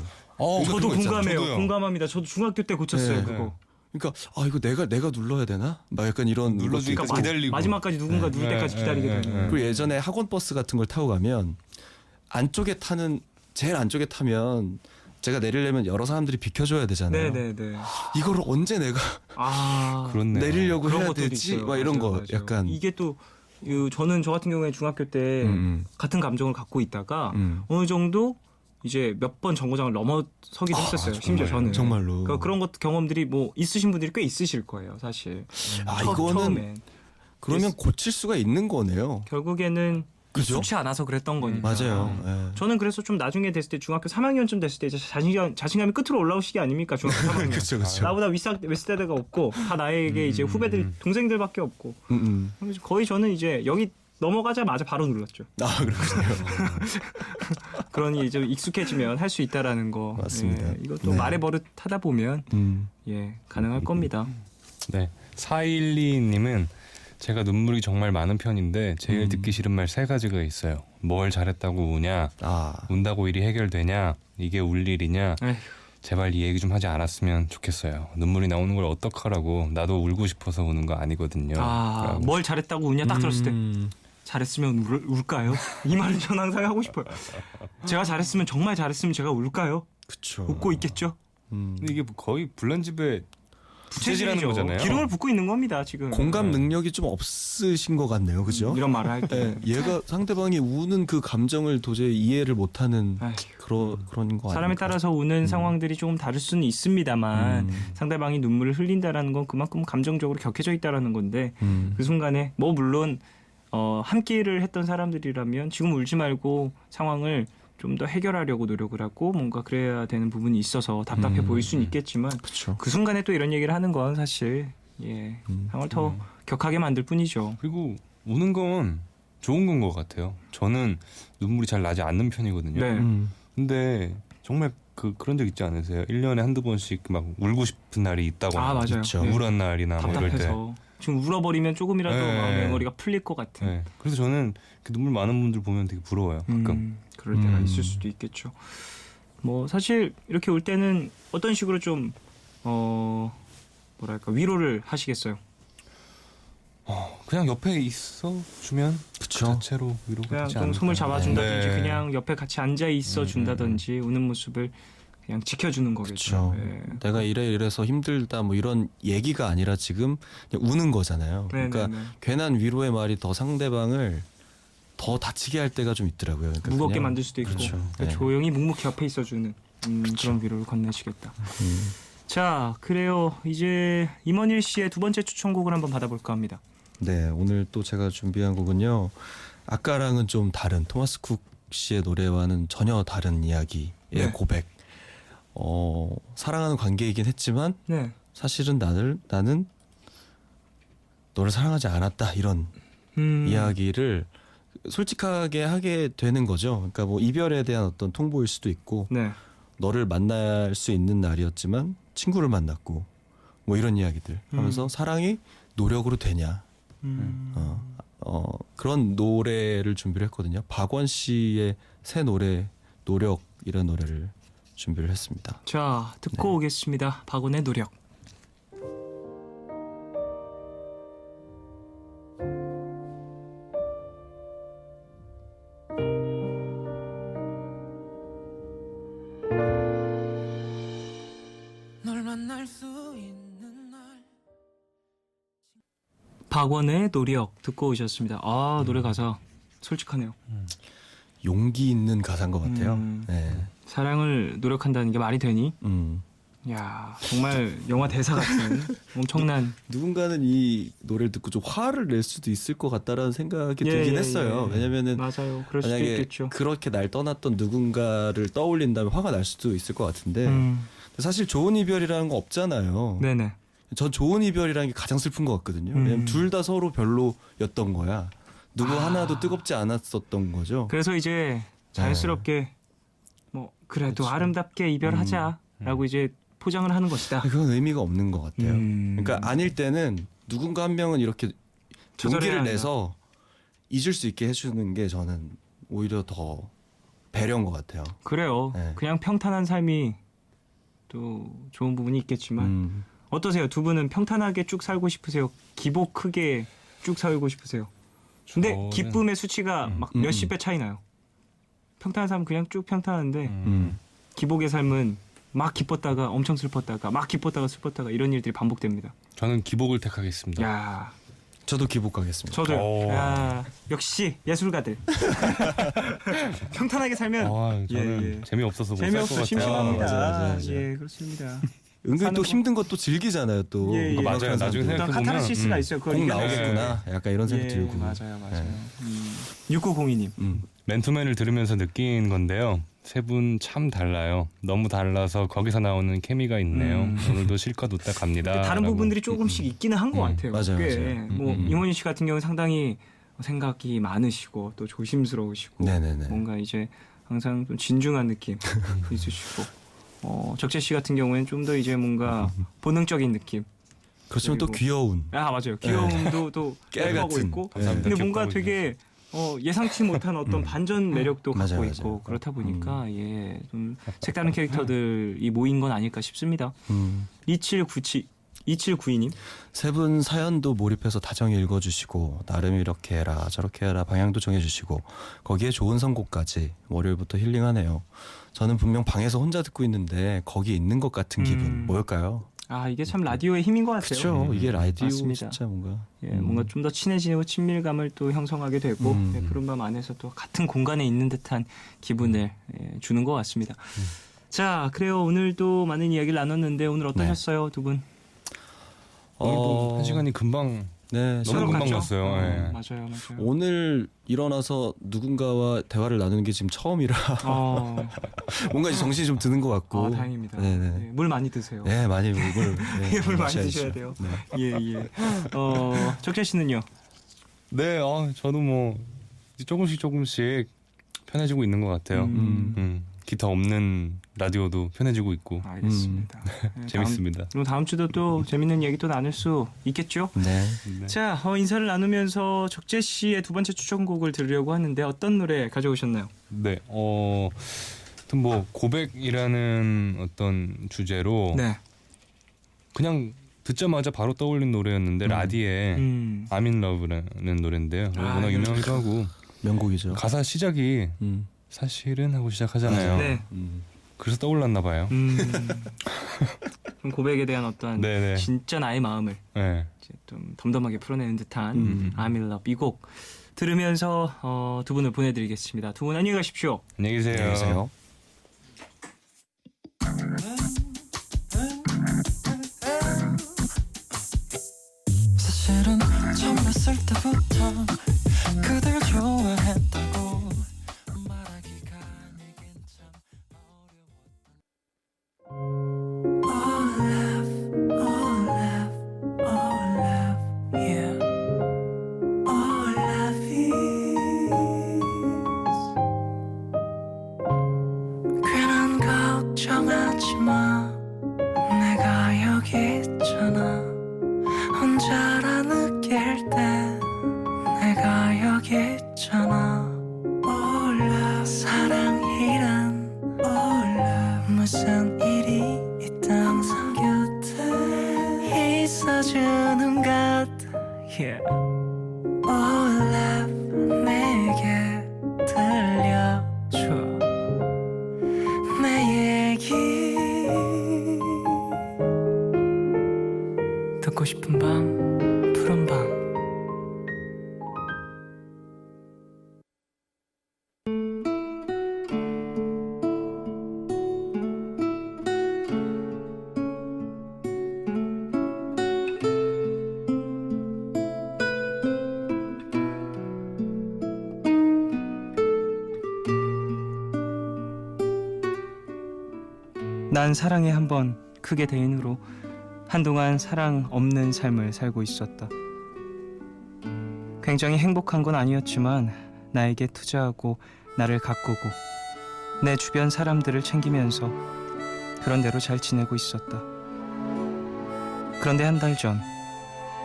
A: 저도
E: 그런 거 있잖아요.
A: 공감해요.
D: 저도요.
A: 공감합니다. 저도 중학교 때 고쳤어요.
E: 네.
A: 그거.
E: 그러니까 이거 내가 눌러야 되나? 막 약간 이런
D: 눌러주니까
E: 것도 있고.
A: 그러니까
D: 기다리고.
A: 마지막까지 누군가 누를 때까지 기다리게 되는.
E: 그리고 예전에 학원 버스 같은 걸 타고 가면 제일 안쪽에 타면 제가 내리려면 여러 사람들이 비켜줘야 되잖아요.
A: 네네네.
E: 이거를 언제 내가
D: 그렇네.
E: 내리려고
A: 그런
E: 해야
A: 것들도
E: 되지?
A: 있어요.
E: 막 이런
A: 맞아요,
E: 거
A: 맞아요.
E: 약간
A: 이게 또 저는 저 같은 경우에 중학교 때 같은 감정을 갖고 있다가 어느 정도 이제 몇 번 정거장을 넘어서기도 했었어요. 심지어 저는
E: 정말로.
A: 그러니까 그런 것 경험들이 뭐 있으신 분들이 꽤 있으실 거예요, 사실.
E: 이거는
A: 처음엔.
E: 그러면 고칠 수가 있는 거네요.
A: 결국에는
E: 그죠?
A: 익숙치 않아서 그랬던 거니까.
E: 맞아요. 예.
A: 저는 그래서 좀 나중에 됐을 때 중학교 3학년쯤 됐을 때 이제 자신감이 끝으로 올라올 시기 아닙니까? 중학교 3학년.
E: 그렇죠.
A: 나보다 윗세대가 없고 다 나에게 이제 후배들 동생들밖에 없고 그래서 거의 저는 이제 여기 넘어가자마자 바로 눌렀죠.
E: 그렇군요.
A: 그러니 이제 익숙해지면 할 수 있다라는 거.
E: 맞습니다.
A: 예, 이것도
E: 네.
A: 말의 버릇 하다 보면 가능할 겁니다.
D: 네. 412님은 제가 눈물이 정말 많은 편인데 제일 듣기 싫은 말 3가지가 있어요. 뭘 잘했다고 우냐? 운다고 일이 해결되냐? 이게 울 일이냐?
A: 에휴.
D: 제발 이 얘기 좀 하지 않았으면 좋겠어요. 눈물이 나오는 걸 어떡하라고. 나도 울고 싶어서 우는 거 아니거든요. 라고.
A: 뭘 잘했다고 우냐 딱 들었을 때 잘했으면 울까요? 이 말은 저는 항상 하고 싶어요. 제가 잘했으면 정말 잘했으면 제가 울까요?
E: 그렇죠.
A: 웃고 있겠죠?
D: 근데 이게 거의 불난집에 부채질하는
A: 부채질이죠.
D: 거잖아요.
A: 기름을 붓고 있는 겁니다 지금.
E: 공감 능력이 좀 없으신 것 같네요. 그죠?
A: 이런 말을 할 때.
E: 얘가 상대방이 우는 그 감정을 도저히 이해를 못하는 그런 거 아니에요?
A: 사람에 따라서 우는 상황들이 조금 다를 수는 있습니다만 상대방이 눈물을 흘린다라는 건 그만큼 감정적으로 격해져 있다라는 건데 그 순간에 뭐 물론 함께를 했던 사람들이라면 지금 울지 말고 상황을 좀 더 해결하려고 노력을 하고 뭔가 그래야 되는 부분이 있어서 답답해 보일 수는 있겠지만
E: 그렇죠.
A: 그 순간에 또 이런 얘기를 하는 건 사실 상황을 더 격하게 만들 뿐이죠.
D: 그리고 우는 건 좋은 건 것 같아요. 저는 눈물이 잘 나지 않는 편이거든요.
A: 네.
D: 근데 정말 그런 적 있지 않으세요? 1년에 한두 번씩 막 울고 싶은 날이 있다거나
A: 맞아요.
E: 있죠.
A: 네.
D: 우울한 날이나 뭐 이럴 때.
A: 답답해서 지금 울어버리면 조금이라도
D: 네.
A: 마음의 덩어리가 풀릴 것 같은.
D: 네. 그래서 저는 그 눈물 많은 분들 보면 되게 부러워요. 가끔.
A: 그럴 때가 있을 수도 있겠죠. 뭐 사실 이렇게 울 때는 어떤 식으로 좀 뭐랄까 위로를 하시겠어요?
D: 그냥 옆에 있어 주면
E: 그쵸.
D: 그 자체로 위로가
A: 그냥
D: 되지
A: 좀
D: 않을까.
A: 손을 잡아준다든지
D: 네.
A: 그냥 옆에 같이 앉아 있어 준다든지 우는 모습을 그냥 지켜주는 거겠죠.
E: 그렇죠. 내가 이래서 힘들다 뭐 이런 얘기가 아니라 지금 그냥 우는 거잖아요. 그러니까 괜한 위로의 말이 더 상대방을 더 다치게 할 때가 좀 있더라고요. 그러니까
A: 무겁게
E: 그냥,
A: 만들 수도 있고
E: 그렇죠.
A: 그러니까
E: 네.
A: 조용히 묵묵히 옆에 있어주는 그런 위로를 건네시겠다. 자, 그래요. 이제 임원일 씨의 두 번째 추천곡을 한번 받아볼까 합니다.
E: 네, 오늘 또 제가 준비한 곡은요. 아까랑은 좀 다른 토마스 쿡 씨의 노래와는 전혀 다른 이야기의
A: 네.
E: 고백. 사랑하는 관계이긴 했지만
A: 네.
E: 사실은 나는 너를 사랑하지 않았다 이런 이야기를 솔직하게 하게 되는 거죠. 그러니까 뭐 이별에 대한 어떤 통보일 수도 있고
A: 네.
E: 너를 만날 수 있는 날이었지만 친구를 만났고 뭐 이런 이야기들 하면서 사랑이 노력으로 되냐 그런 노래를 준비를 했거든요. 박원 씨의 새 노래 노력이라는 노래를 준비를 했습니다.
A: 자, 듣고 오겠습니다. 박원의 노력.
C: 널 만날 수 있는 날
A: 박원의 노력 듣고 오셨습니다. 아, 노래 가사 솔직하네요.
E: 용기 있는 가사인 것 같아요. 네.
A: 사랑을 노력한다는 게 말이 되니? 야, 정말 영화 대사 같은 엄청난.
E: 누군가는 이 노래를 듣고 좀 화를 낼 수도 있을 것 같다라는 생각이 들긴 했어요. 왜냐면은
A: 맞아요. 그럴 수도
E: 만약에
A: 있겠죠.
E: 그렇게 날 떠났던 누군가를 떠올린다면 화가 날 수도 있을 것 같은데 사실 좋은 이별이라는 거 없잖아요.
A: 네네.
E: 전 좋은 이별이라는 게 가장 슬픈 것 같거든요. 왜냐면 둘 다 서로 별로였던 거야. 누구 하나도 뜨겁지 않았었던 거죠.
A: 그래서 이제 자연스럽게 뭐 그래도
E: 그쵸.
A: 아름답게 이별하자라고 이제 포장을 하는 것이다.
E: 그건 의미가 없는 것 같아요. 그러니까 아닐 때는 누군가 한 명은 이렇게
A: 조절해야
E: 용기를
A: 한다.
E: 내서 잊을 수 있게 해주는 게 저는 오히려 더 배려인 것 같아요.
A: 그래요.
E: 네.
A: 그냥 평탄한 삶이 또 좋은 부분이 있겠지만 어떠세요? 두 분은 평탄하게 쭉 살고 싶으세요? 기복 크게 쭉 살고 싶으세요? 근데
D: 저는-
A: 기쁨의 수치가 막 몇십 배 차이 나요. 평탄한 삶은 그냥 쭉 평탄한데 기복의 삶은 막 기뻤다가 엄청 슬펐다가 막 기뻤다가 슬펐다가 이런 일들이 반복됩니다.
D: 저는 기복을 택하겠습니다.
A: 야,
E: 저도 기복하겠습니다.
A: 저도요.
D: 오.
A: 야, 역시 예술가들. 평탄하게 살면
D: 저는
A: 예.
D: 재미없어서 못 살 것
A: 재미없어
D: 같아요.
A: 심심합니다.
E: 맞아요.
A: 예, 그렇습니다.
E: 은근히
A: 사는
E: 또
A: 거.
E: 힘든 것도 즐기잖아요. 또
A: 예, 예.
E: 음악하는
D: 맞아요.
E: 사람들.
D: 나중에
A: 어떤
D: 생각해보면,
A: 카타르시스가 있어요. 그걸
E: 꼭
A: 이겨내야
E: 나오겠구나. 약간 이런 생각
A: 예,
E: 들고.
A: 맞아요.
E: 네.
A: 6902님.
D: 맨투맨을 들으면서 느낀 건데요. 세 분 참 달라요. 너무 달라서 거기서 나오는 케미가 있네요. 오늘도 실컷 웃다 갑니다.
A: 다른
D: 라고.
A: 부분들이 조금씩 있기는 한 것 같아요.
E: 맞아요,
A: 꽤.
E: 맞아요.
A: 뭐 임원희 씨 같은 경우는 상당히 생각이 많으시고 또 조심스러우시고
E: 네네네.
A: 뭔가 이제 항상 좀 진중한 느낌 있으시고 적재 씨 같은 경우에는 좀 더 이제 뭔가 본능적인 느낌.
E: 그렇지만 또
A: 그리고-
E: 귀여운.
A: 아 맞아요. 귀여움도 또
E: 깨알
A: 하고
E: 같은.
A: 있고.
D: 감사합니다.
A: 근데 뭔가
D: 귀엽다고
A: 되게 예상치 못한 어떤 반전 매력도 갖고
E: 맞아요,
A: 있고
E: 맞아요.
A: 그렇다 보니까 예, 좀 색다른 캐릭터들이 모인 건 아닐까 싶습니다. 2792님.
E: 세 분 사연도 몰입해서 다정히 읽어주시고 나름 이렇게 해라 저렇게 해라 방향도 정해주시고 거기에 좋은 선곡까지 월요일부터 힐링하네요. 저는 분명 방에서 혼자 듣고 있는데 거기 있는 것 같은 기분. 뭘까요?
A: 아 이게 참 라디오의 힘인 것 같아요.
E: 그렇죠. 이게 라디오
A: 맞습니다.
E: 진짜 뭔가.
A: 예, 뭔가 좀 더 친해지고 친밀감을 또 형성하게 되고 예, 푸른밤 안에서 또 같은 공간에 있는 듯한 기분을 주는 것 같습니다. 자, 그래요. 오늘도 많은 이야기를 나눴는데 오늘 어떠셨어요, 두 분?
D: 오늘도 한 시간이 금방
E: 네,
D: 너무
E: 시간
D: 금방
A: 갔죠?
D: 갔어요. 예.
A: 맞아요.
E: 오늘 일어나서 누군가와 대화를 나누는 게 지금 처음이라 뭔가 이제 정신이 좀 드는 것 같고.
A: 다행입니다.
E: 네네.
A: 예, 물 많이 드세요.
E: 네, 많이 물을 네,
A: 물 많이
E: 마셔야죠.
A: 드셔야 돼요.
E: 네.
A: 예. 적재 씨는요?
D: 네, 저도 뭐 이제 조금씩 편해지고 있는 것 같아요. 기타 없는 라디오도 편해지고 있고
A: 알겠습니다.
D: 재밌습니다.
A: 그럼 다음 주도 또 재밌는 얘기 또 나눌 수 있겠죠?
E: 네.
A: 자, 인사를 나누면서 적재 씨의 두 번째 추천곡을 들으려고 하는데 어떤 노래 가져오셨나요?
D: 네, 하여튼 뭐 고백이라는 어떤 주제로
A: 네.
D: 그냥 듣자마자 바로 떠올린 노래였는데 라디에 I'm in Love라는 노래인데요. 워낙 유명하기도 하고
E: 명곡이죠.
D: 가사 시작이 사실은 하고 시작하잖아요.
A: 네.
D: 그래서 떠올랐나 봐요.
A: 그럼 고백에 대한 어떤
D: 네네.
A: 진짜 나의 마음을
D: 네.
A: 이제 좀 덤덤하게 풀어내는 듯한 I'm in love 이 곡 들으면서 두 분을 보내드리겠습니다. 두 분 안녕히 가십시오.
D: 안녕히 계세요.
E: 안녕히 계세요.
F: 사실은 처음 봤을 때부터 그댈 좋아했다고 말하기가 내겐 참 어려웠던 All love, all love, all love, yeah All love 온갖 올라 내게 들려줘 내 얘기
A: 듣고 싶은 밤 푸른 밤. 난 사랑에 한번 크게 대인 후로 한동안 사랑 없는 삶을 살고 있었다. 굉장히 행복한 건 아니었지만 나에게 투자하고 나를 가꾸고 내 주변 사람들을 챙기면서 그런 대로 잘 지내고 있었다. 그런데 한 달 전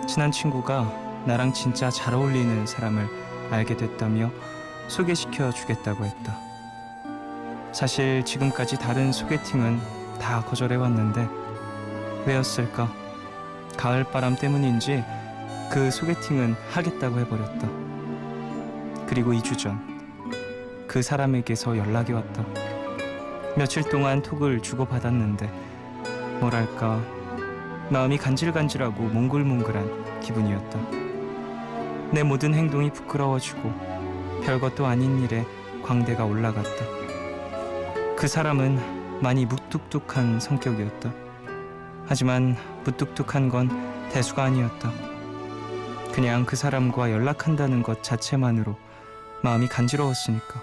A: 친한 친구가 나랑 진짜 잘 어울리는 사람을 알게 됐다며 소개시켜 주겠다고 했다. 사실 지금까지 다른 소개팅은 다 거절해왔는데 왜였을까? 가을바람 때문인지 그 소개팅은 하겠다고 해버렸다. 그리고 2주 전 그 사람에게서 연락이 왔다. 며칠 동안 톡을 주고받았는데 뭐랄까 마음이 간질간질하고 몽글몽글한 기분이었다. 내 모든 행동이 부끄러워지고 별것도 아닌 일에 광대가 올라갔다. 그 사람은 많이 무뚝뚝한 성격이었다. 하지만 무뚝뚝한 건 대수가 아니었다. 그냥 그 사람과 연락한다는 것 자체만으로 마음이 간지러웠으니까.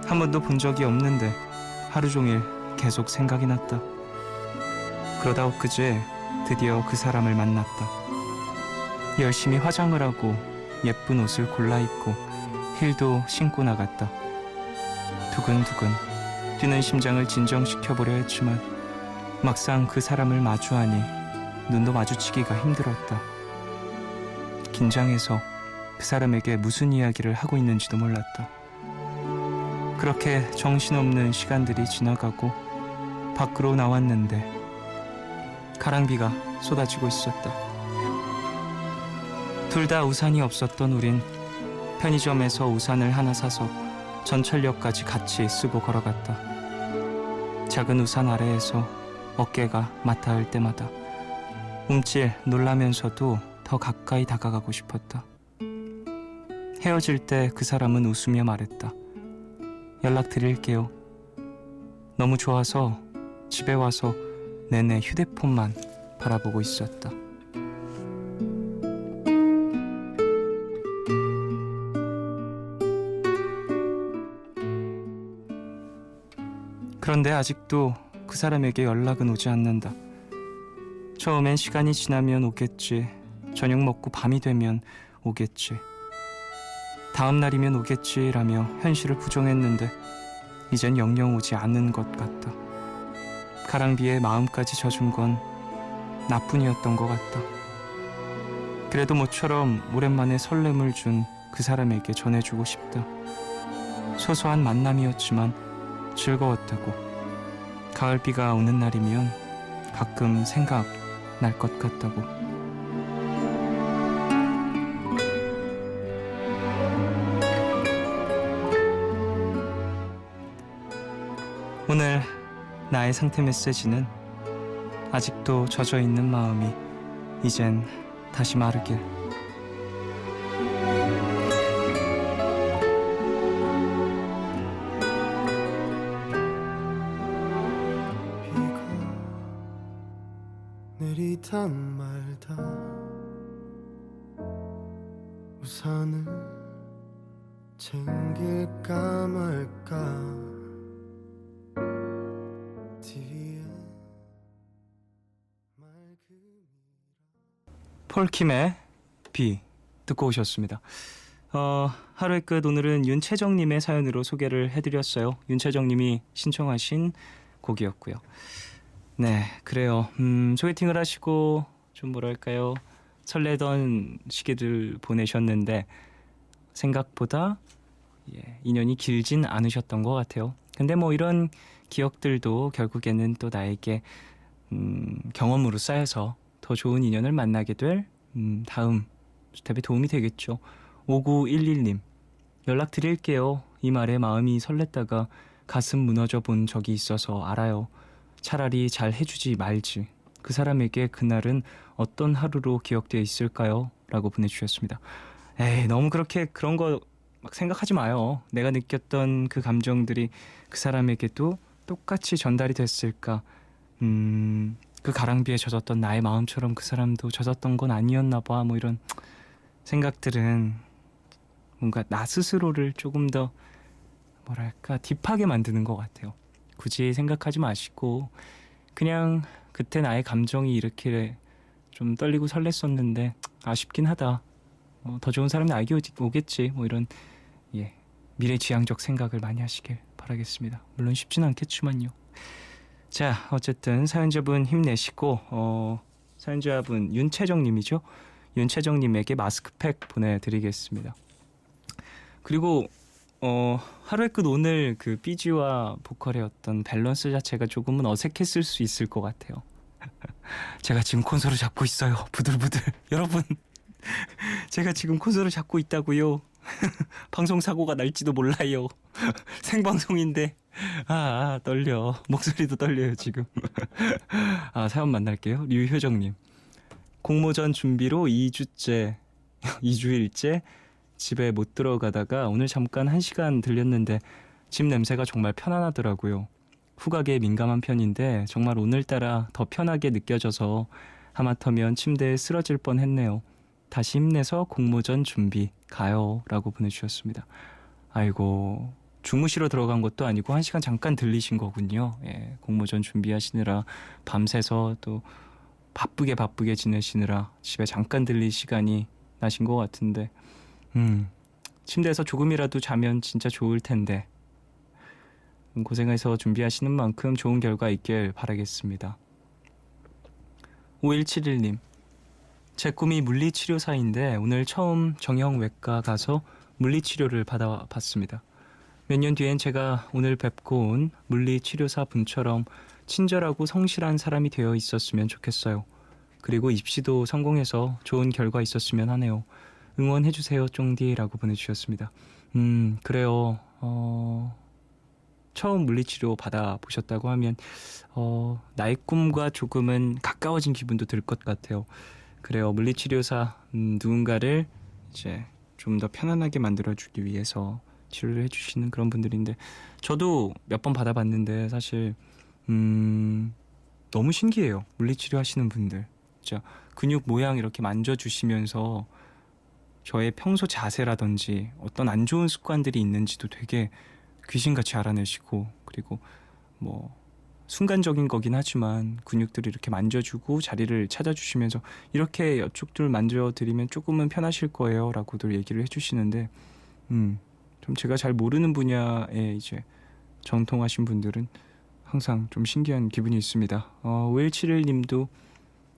A: 한 번도 본 적이 없는데 하루 종일 계속 생각이 났다. 그러다 엊그제 드디어 그 사람을 만났다. 열심히 화장을 하고 예쁜 옷을 골라 입고 힐도 신고 나갔다. 두근두근 뛰는 심장을 진정시켜보려 했지만 막상 그 사람을 마주하니 눈도 마주치기가 힘들었다. 긴장해서 그 사람에게 무슨 이야기를 하고 있는지도 몰랐다. 그렇게 정신없는 시간들이 지나가고 밖으로 나왔는데 가랑비가 쏟아지고 있었다. 둘 다 우산이 없었던 우린 편의점에서 우산을 하나 사서 전철역까지 같이 쓰고 걸어갔다. 작은 우산 아래에서 어깨가 맞닿을 때마다 움찔 놀라면서도 더 가까이 다가가고 싶었다. 헤어질 때 그 사람은 웃으며 말했다. 연락드릴게요. 너무 좋아서 집에 와서 내내 휴대폰만 바라보고 있었다. 그런데 아직도 그 사람에게 연락은 오지 않는다. 처음엔 시간이 지나면 오겠지. 저녁 먹고 밤이 되면 오겠지. 다음 날이면 오겠지라며 현실을 부정했는데 이젠 영영 오지 않는 것 같다. 가랑비에 마음까지 젖은 건 나뿐이었던 것 같다. 그래도 모처럼 오랜만에 설렘을 준 그 사람에게 전해주고 싶다. 소소한 만남이었지만 즐거웠다고. 가을비가 오는 날이면 가끔 생각 날 것 같다고. 오늘 나의 상태 메시지는 아직도 젖어있는 마음이 이젠 다시 마르길.
C: 비가 내리다 말다 우산을 챙길까 말까 TV에
A: 폴킴의 비 듣고 오셨습니다. 하루의 끝 오늘은 윤채정님의 사연으로 소개를 해드렸어요. 윤채정님이 신청하신 곡이었고요. 네, 그래요. 소개팅을 하시고 좀 뭐랄까요, 설레던 시기를 보내셨는데 생각보다 인연이 길진 않으셨던 것 같아요. 근데 뭐 이런 기억들도 결국에는 또 나에게 경험으로 쌓여서 더 좋은 인연을 만나게 될 다음 스텝에 도움이 되겠죠. 5911님 연락드릴게요. 이 말에 마음이 설렜다가 가슴 무너져 본 적이 있어서 알아요. 차라리 잘 해주지 말지. 그 사람에게 그날은 어떤 하루로 기억되어 있을까요? 라고 보내주셨습니다. 에이, 너무 그런 거 막 생각하지 마요. 내가 느꼈던 그 감정들이 그 사람에게도 똑같이 전달이 됐을까? 그 가랑비에 젖었던 나의 마음처럼 그 사람도 젖었던 건 아니었나 봐. 뭐 이런 생각들은 뭔가 나 스스로를 조금 더 뭐랄까 딥하게 만드는 것 같아요. 굳이 생각하지 마시고 그냥 그때 나의 감정이 이렇게 좀 떨리고 설렜었는데 아쉽긴 하다. 더 좋은 사람이 나에게 오겠지. 뭐 이런 미래지향적 생각을 많이 하시길 바라겠습니다. 물론 쉽지는 않겠지만요. 자, 어쨌든 사연자분 힘내시고 사연자분 윤채정님이죠. 윤채정님에게 마스크팩 보내드리겠습니다. 그리고 하루의 끝 오늘 그 삐지와 보컬의 어떤 밸런스 자체가 조금은 어색했을 수 있을 것 같아요. 제가 지금 콘솔을 잡고 있어요. 부들부들. 여러분 제가 지금 콘솔을 잡고 있다고요. 방송 사고가 날지도 몰라요. 생방송인데 떨려. 목소리도 떨려요 지금. 사연 만날게요. 류효정님 공모전 준비로 2주일째 집에 못 들어가다가 오늘 잠깐 1시간 들렸는데 집 냄새가 정말 편안하더라고요. 후각에 민감한 편인데 정말 오늘따라 더 편하게 느껴져서 하마터면 침대에 쓰러질 뻔했네요. 다시 힘내서 공모전 준비 가요 라고 보내주셨습니다. 아이고 주무시러 들어간 것도 아니고 1시간 잠깐 들리신 거군요. 예, 공모전 준비하시느라 밤새서 또 바쁘게 지내시느라 집에 잠깐 들릴 시간이 나신 것 같은데 침대에서 조금이라도 자면 진짜 좋을 텐데 고생해서 준비하시는 만큼 좋은 결과 있길 바라겠습니다. 5171님 제 꿈이 물리치료사인데 오늘 처음 정형외과 가서 물리치료를 받아봤습니다. 몇 년 뒤엔 제가 오늘 뵙고 온 물리치료사 분처럼 친절하고 성실한 사람이 되어 있었으면 좋겠어요. 그리고 입시도 성공해서 좋은 결과 있었으면 하네요. 응원해주세요 쫑디라고 보내주셨습니다. 그래요. 처음 물리치료 받아보셨다고 하면 나의 꿈과 조금은 가까워진 기분도 들 것 같아요. 그래요. 물리치료사 누군가를 이제 좀 더 편안하게 만들어주기 위해서 치료를 해주시는 그런 분들인데 저도 몇 번 받아봤는데 사실 너무 신기해요. 물리치료 하시는 분들 진짜 근육 모양 이렇게 만져주시면서 저의 평소 자세라든지 어떤 안 좋은 습관들이 있는지도 되게 귀신같이 알아내시고 그리고 뭐 순간적인 거긴 하지만 근육들을 이렇게 만져주고 자리를 찾아주시면서 이렇게 여쪽들 만져드리면 조금은 편하실 거예요 라고들 얘기를 해주시는데 좀 제가 잘 모르는 분야에 이제 전통하신 분들은 항상 좀 신기한 기분이 있습니다. 5171님도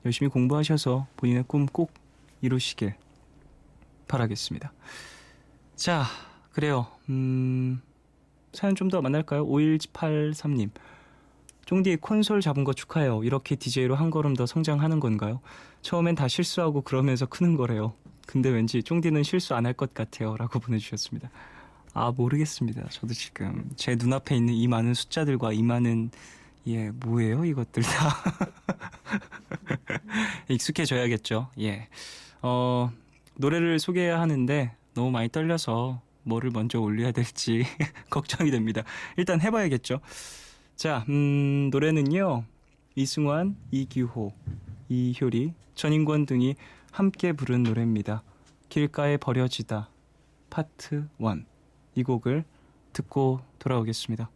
A: 열심히 공부하셔서 본인의 꿈 꼭 이루시길 바라겠습니다. 자, 그래요. 사연 좀 더 만날까요? 5183님 쫑디 콘솔 잡은 거 축하해요. 이렇게 DJ로 한 걸음 더 성장하는 건가요? 처음엔 다 실수하고 그러면서 크는 거래요. 근데 왠지 쫑디는 실수 안 할 것 같아요 라고 보내주셨습니다. 모르겠습니다. 저도 지금 제 눈앞에 있는 이 많은 숫자들과 이 많은 뭐예요 이것들 다. 익숙해져야겠죠. 노래를 소개해야 하는데 너무 많이 떨려서 뭐를 먼저 올려야 될지 걱정이 됩니다. 일단 해봐야겠죠. 자, 노래는요 이승환, 이규호, 이효리, 전인권 등이 함께 부른 노래입니다. 길가에 버려지다 파트 1. 이 곡을 듣고 돌아오겠습니다.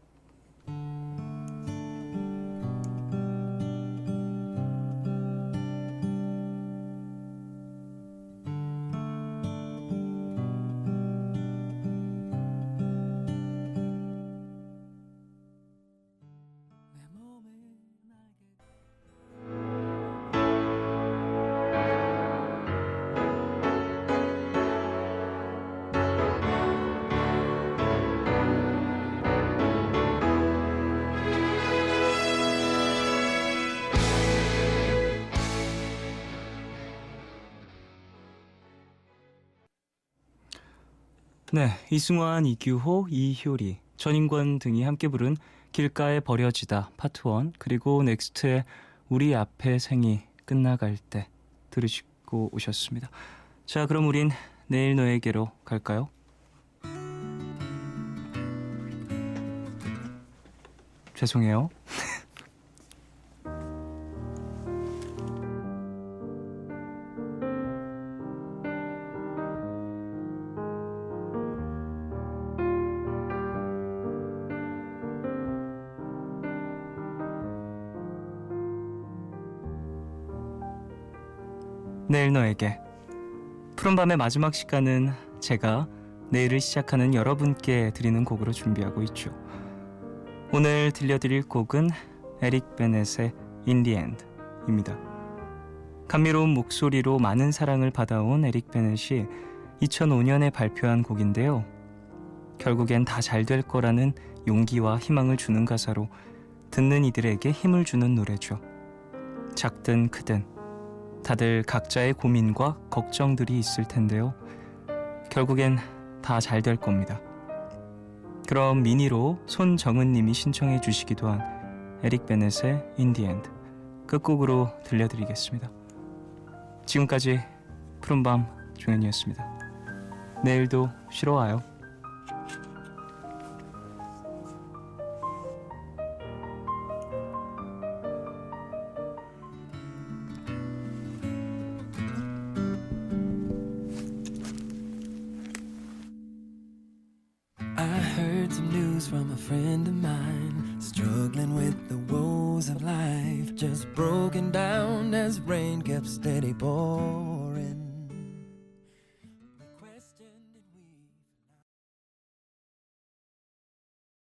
A: 네, 이승환, 이규호, 이효리, 전인권 등이 함께 부른 길가에 버려지다 파트 1 그리고 넥스트의 우리 앞에 생이 끝나갈 때 들으시고 오셨습니다. 자, 그럼 우린 내일 너에게로 갈까요? 죄송해요. 내일 너에게 푸른밤의 마지막 시간은 제가 내일을 시작하는 여러분께 드리는 곡으로 준비하고 있죠. 오늘 들려드릴 곡은 에릭 베넷의 In the End입니다. 감미로운 목소리로 많은 사랑을 받아온 에릭 베넷이 2005년에 발표한 곡인데요. 결국엔 다 잘 될 거라는 용기와 희망을 주는 가사로 듣는 이들에게 힘을 주는 노래죠. 작든 크든 다들 각자의 고민과 걱정들이 있을 텐데요. 결국엔 다 잘 될 겁니다. 그럼 미니로 손정은님이 신청해 주시기도 한 에릭 베넷의 In the End 끝곡으로 들려드리겠습니다. 지금까지 푸른밤 종현이었습니다. 내일도 쉬러 와요.
F: I heard some news from a friend of mine, struggling with the woes of life, just broken down as rain kept steady pouring.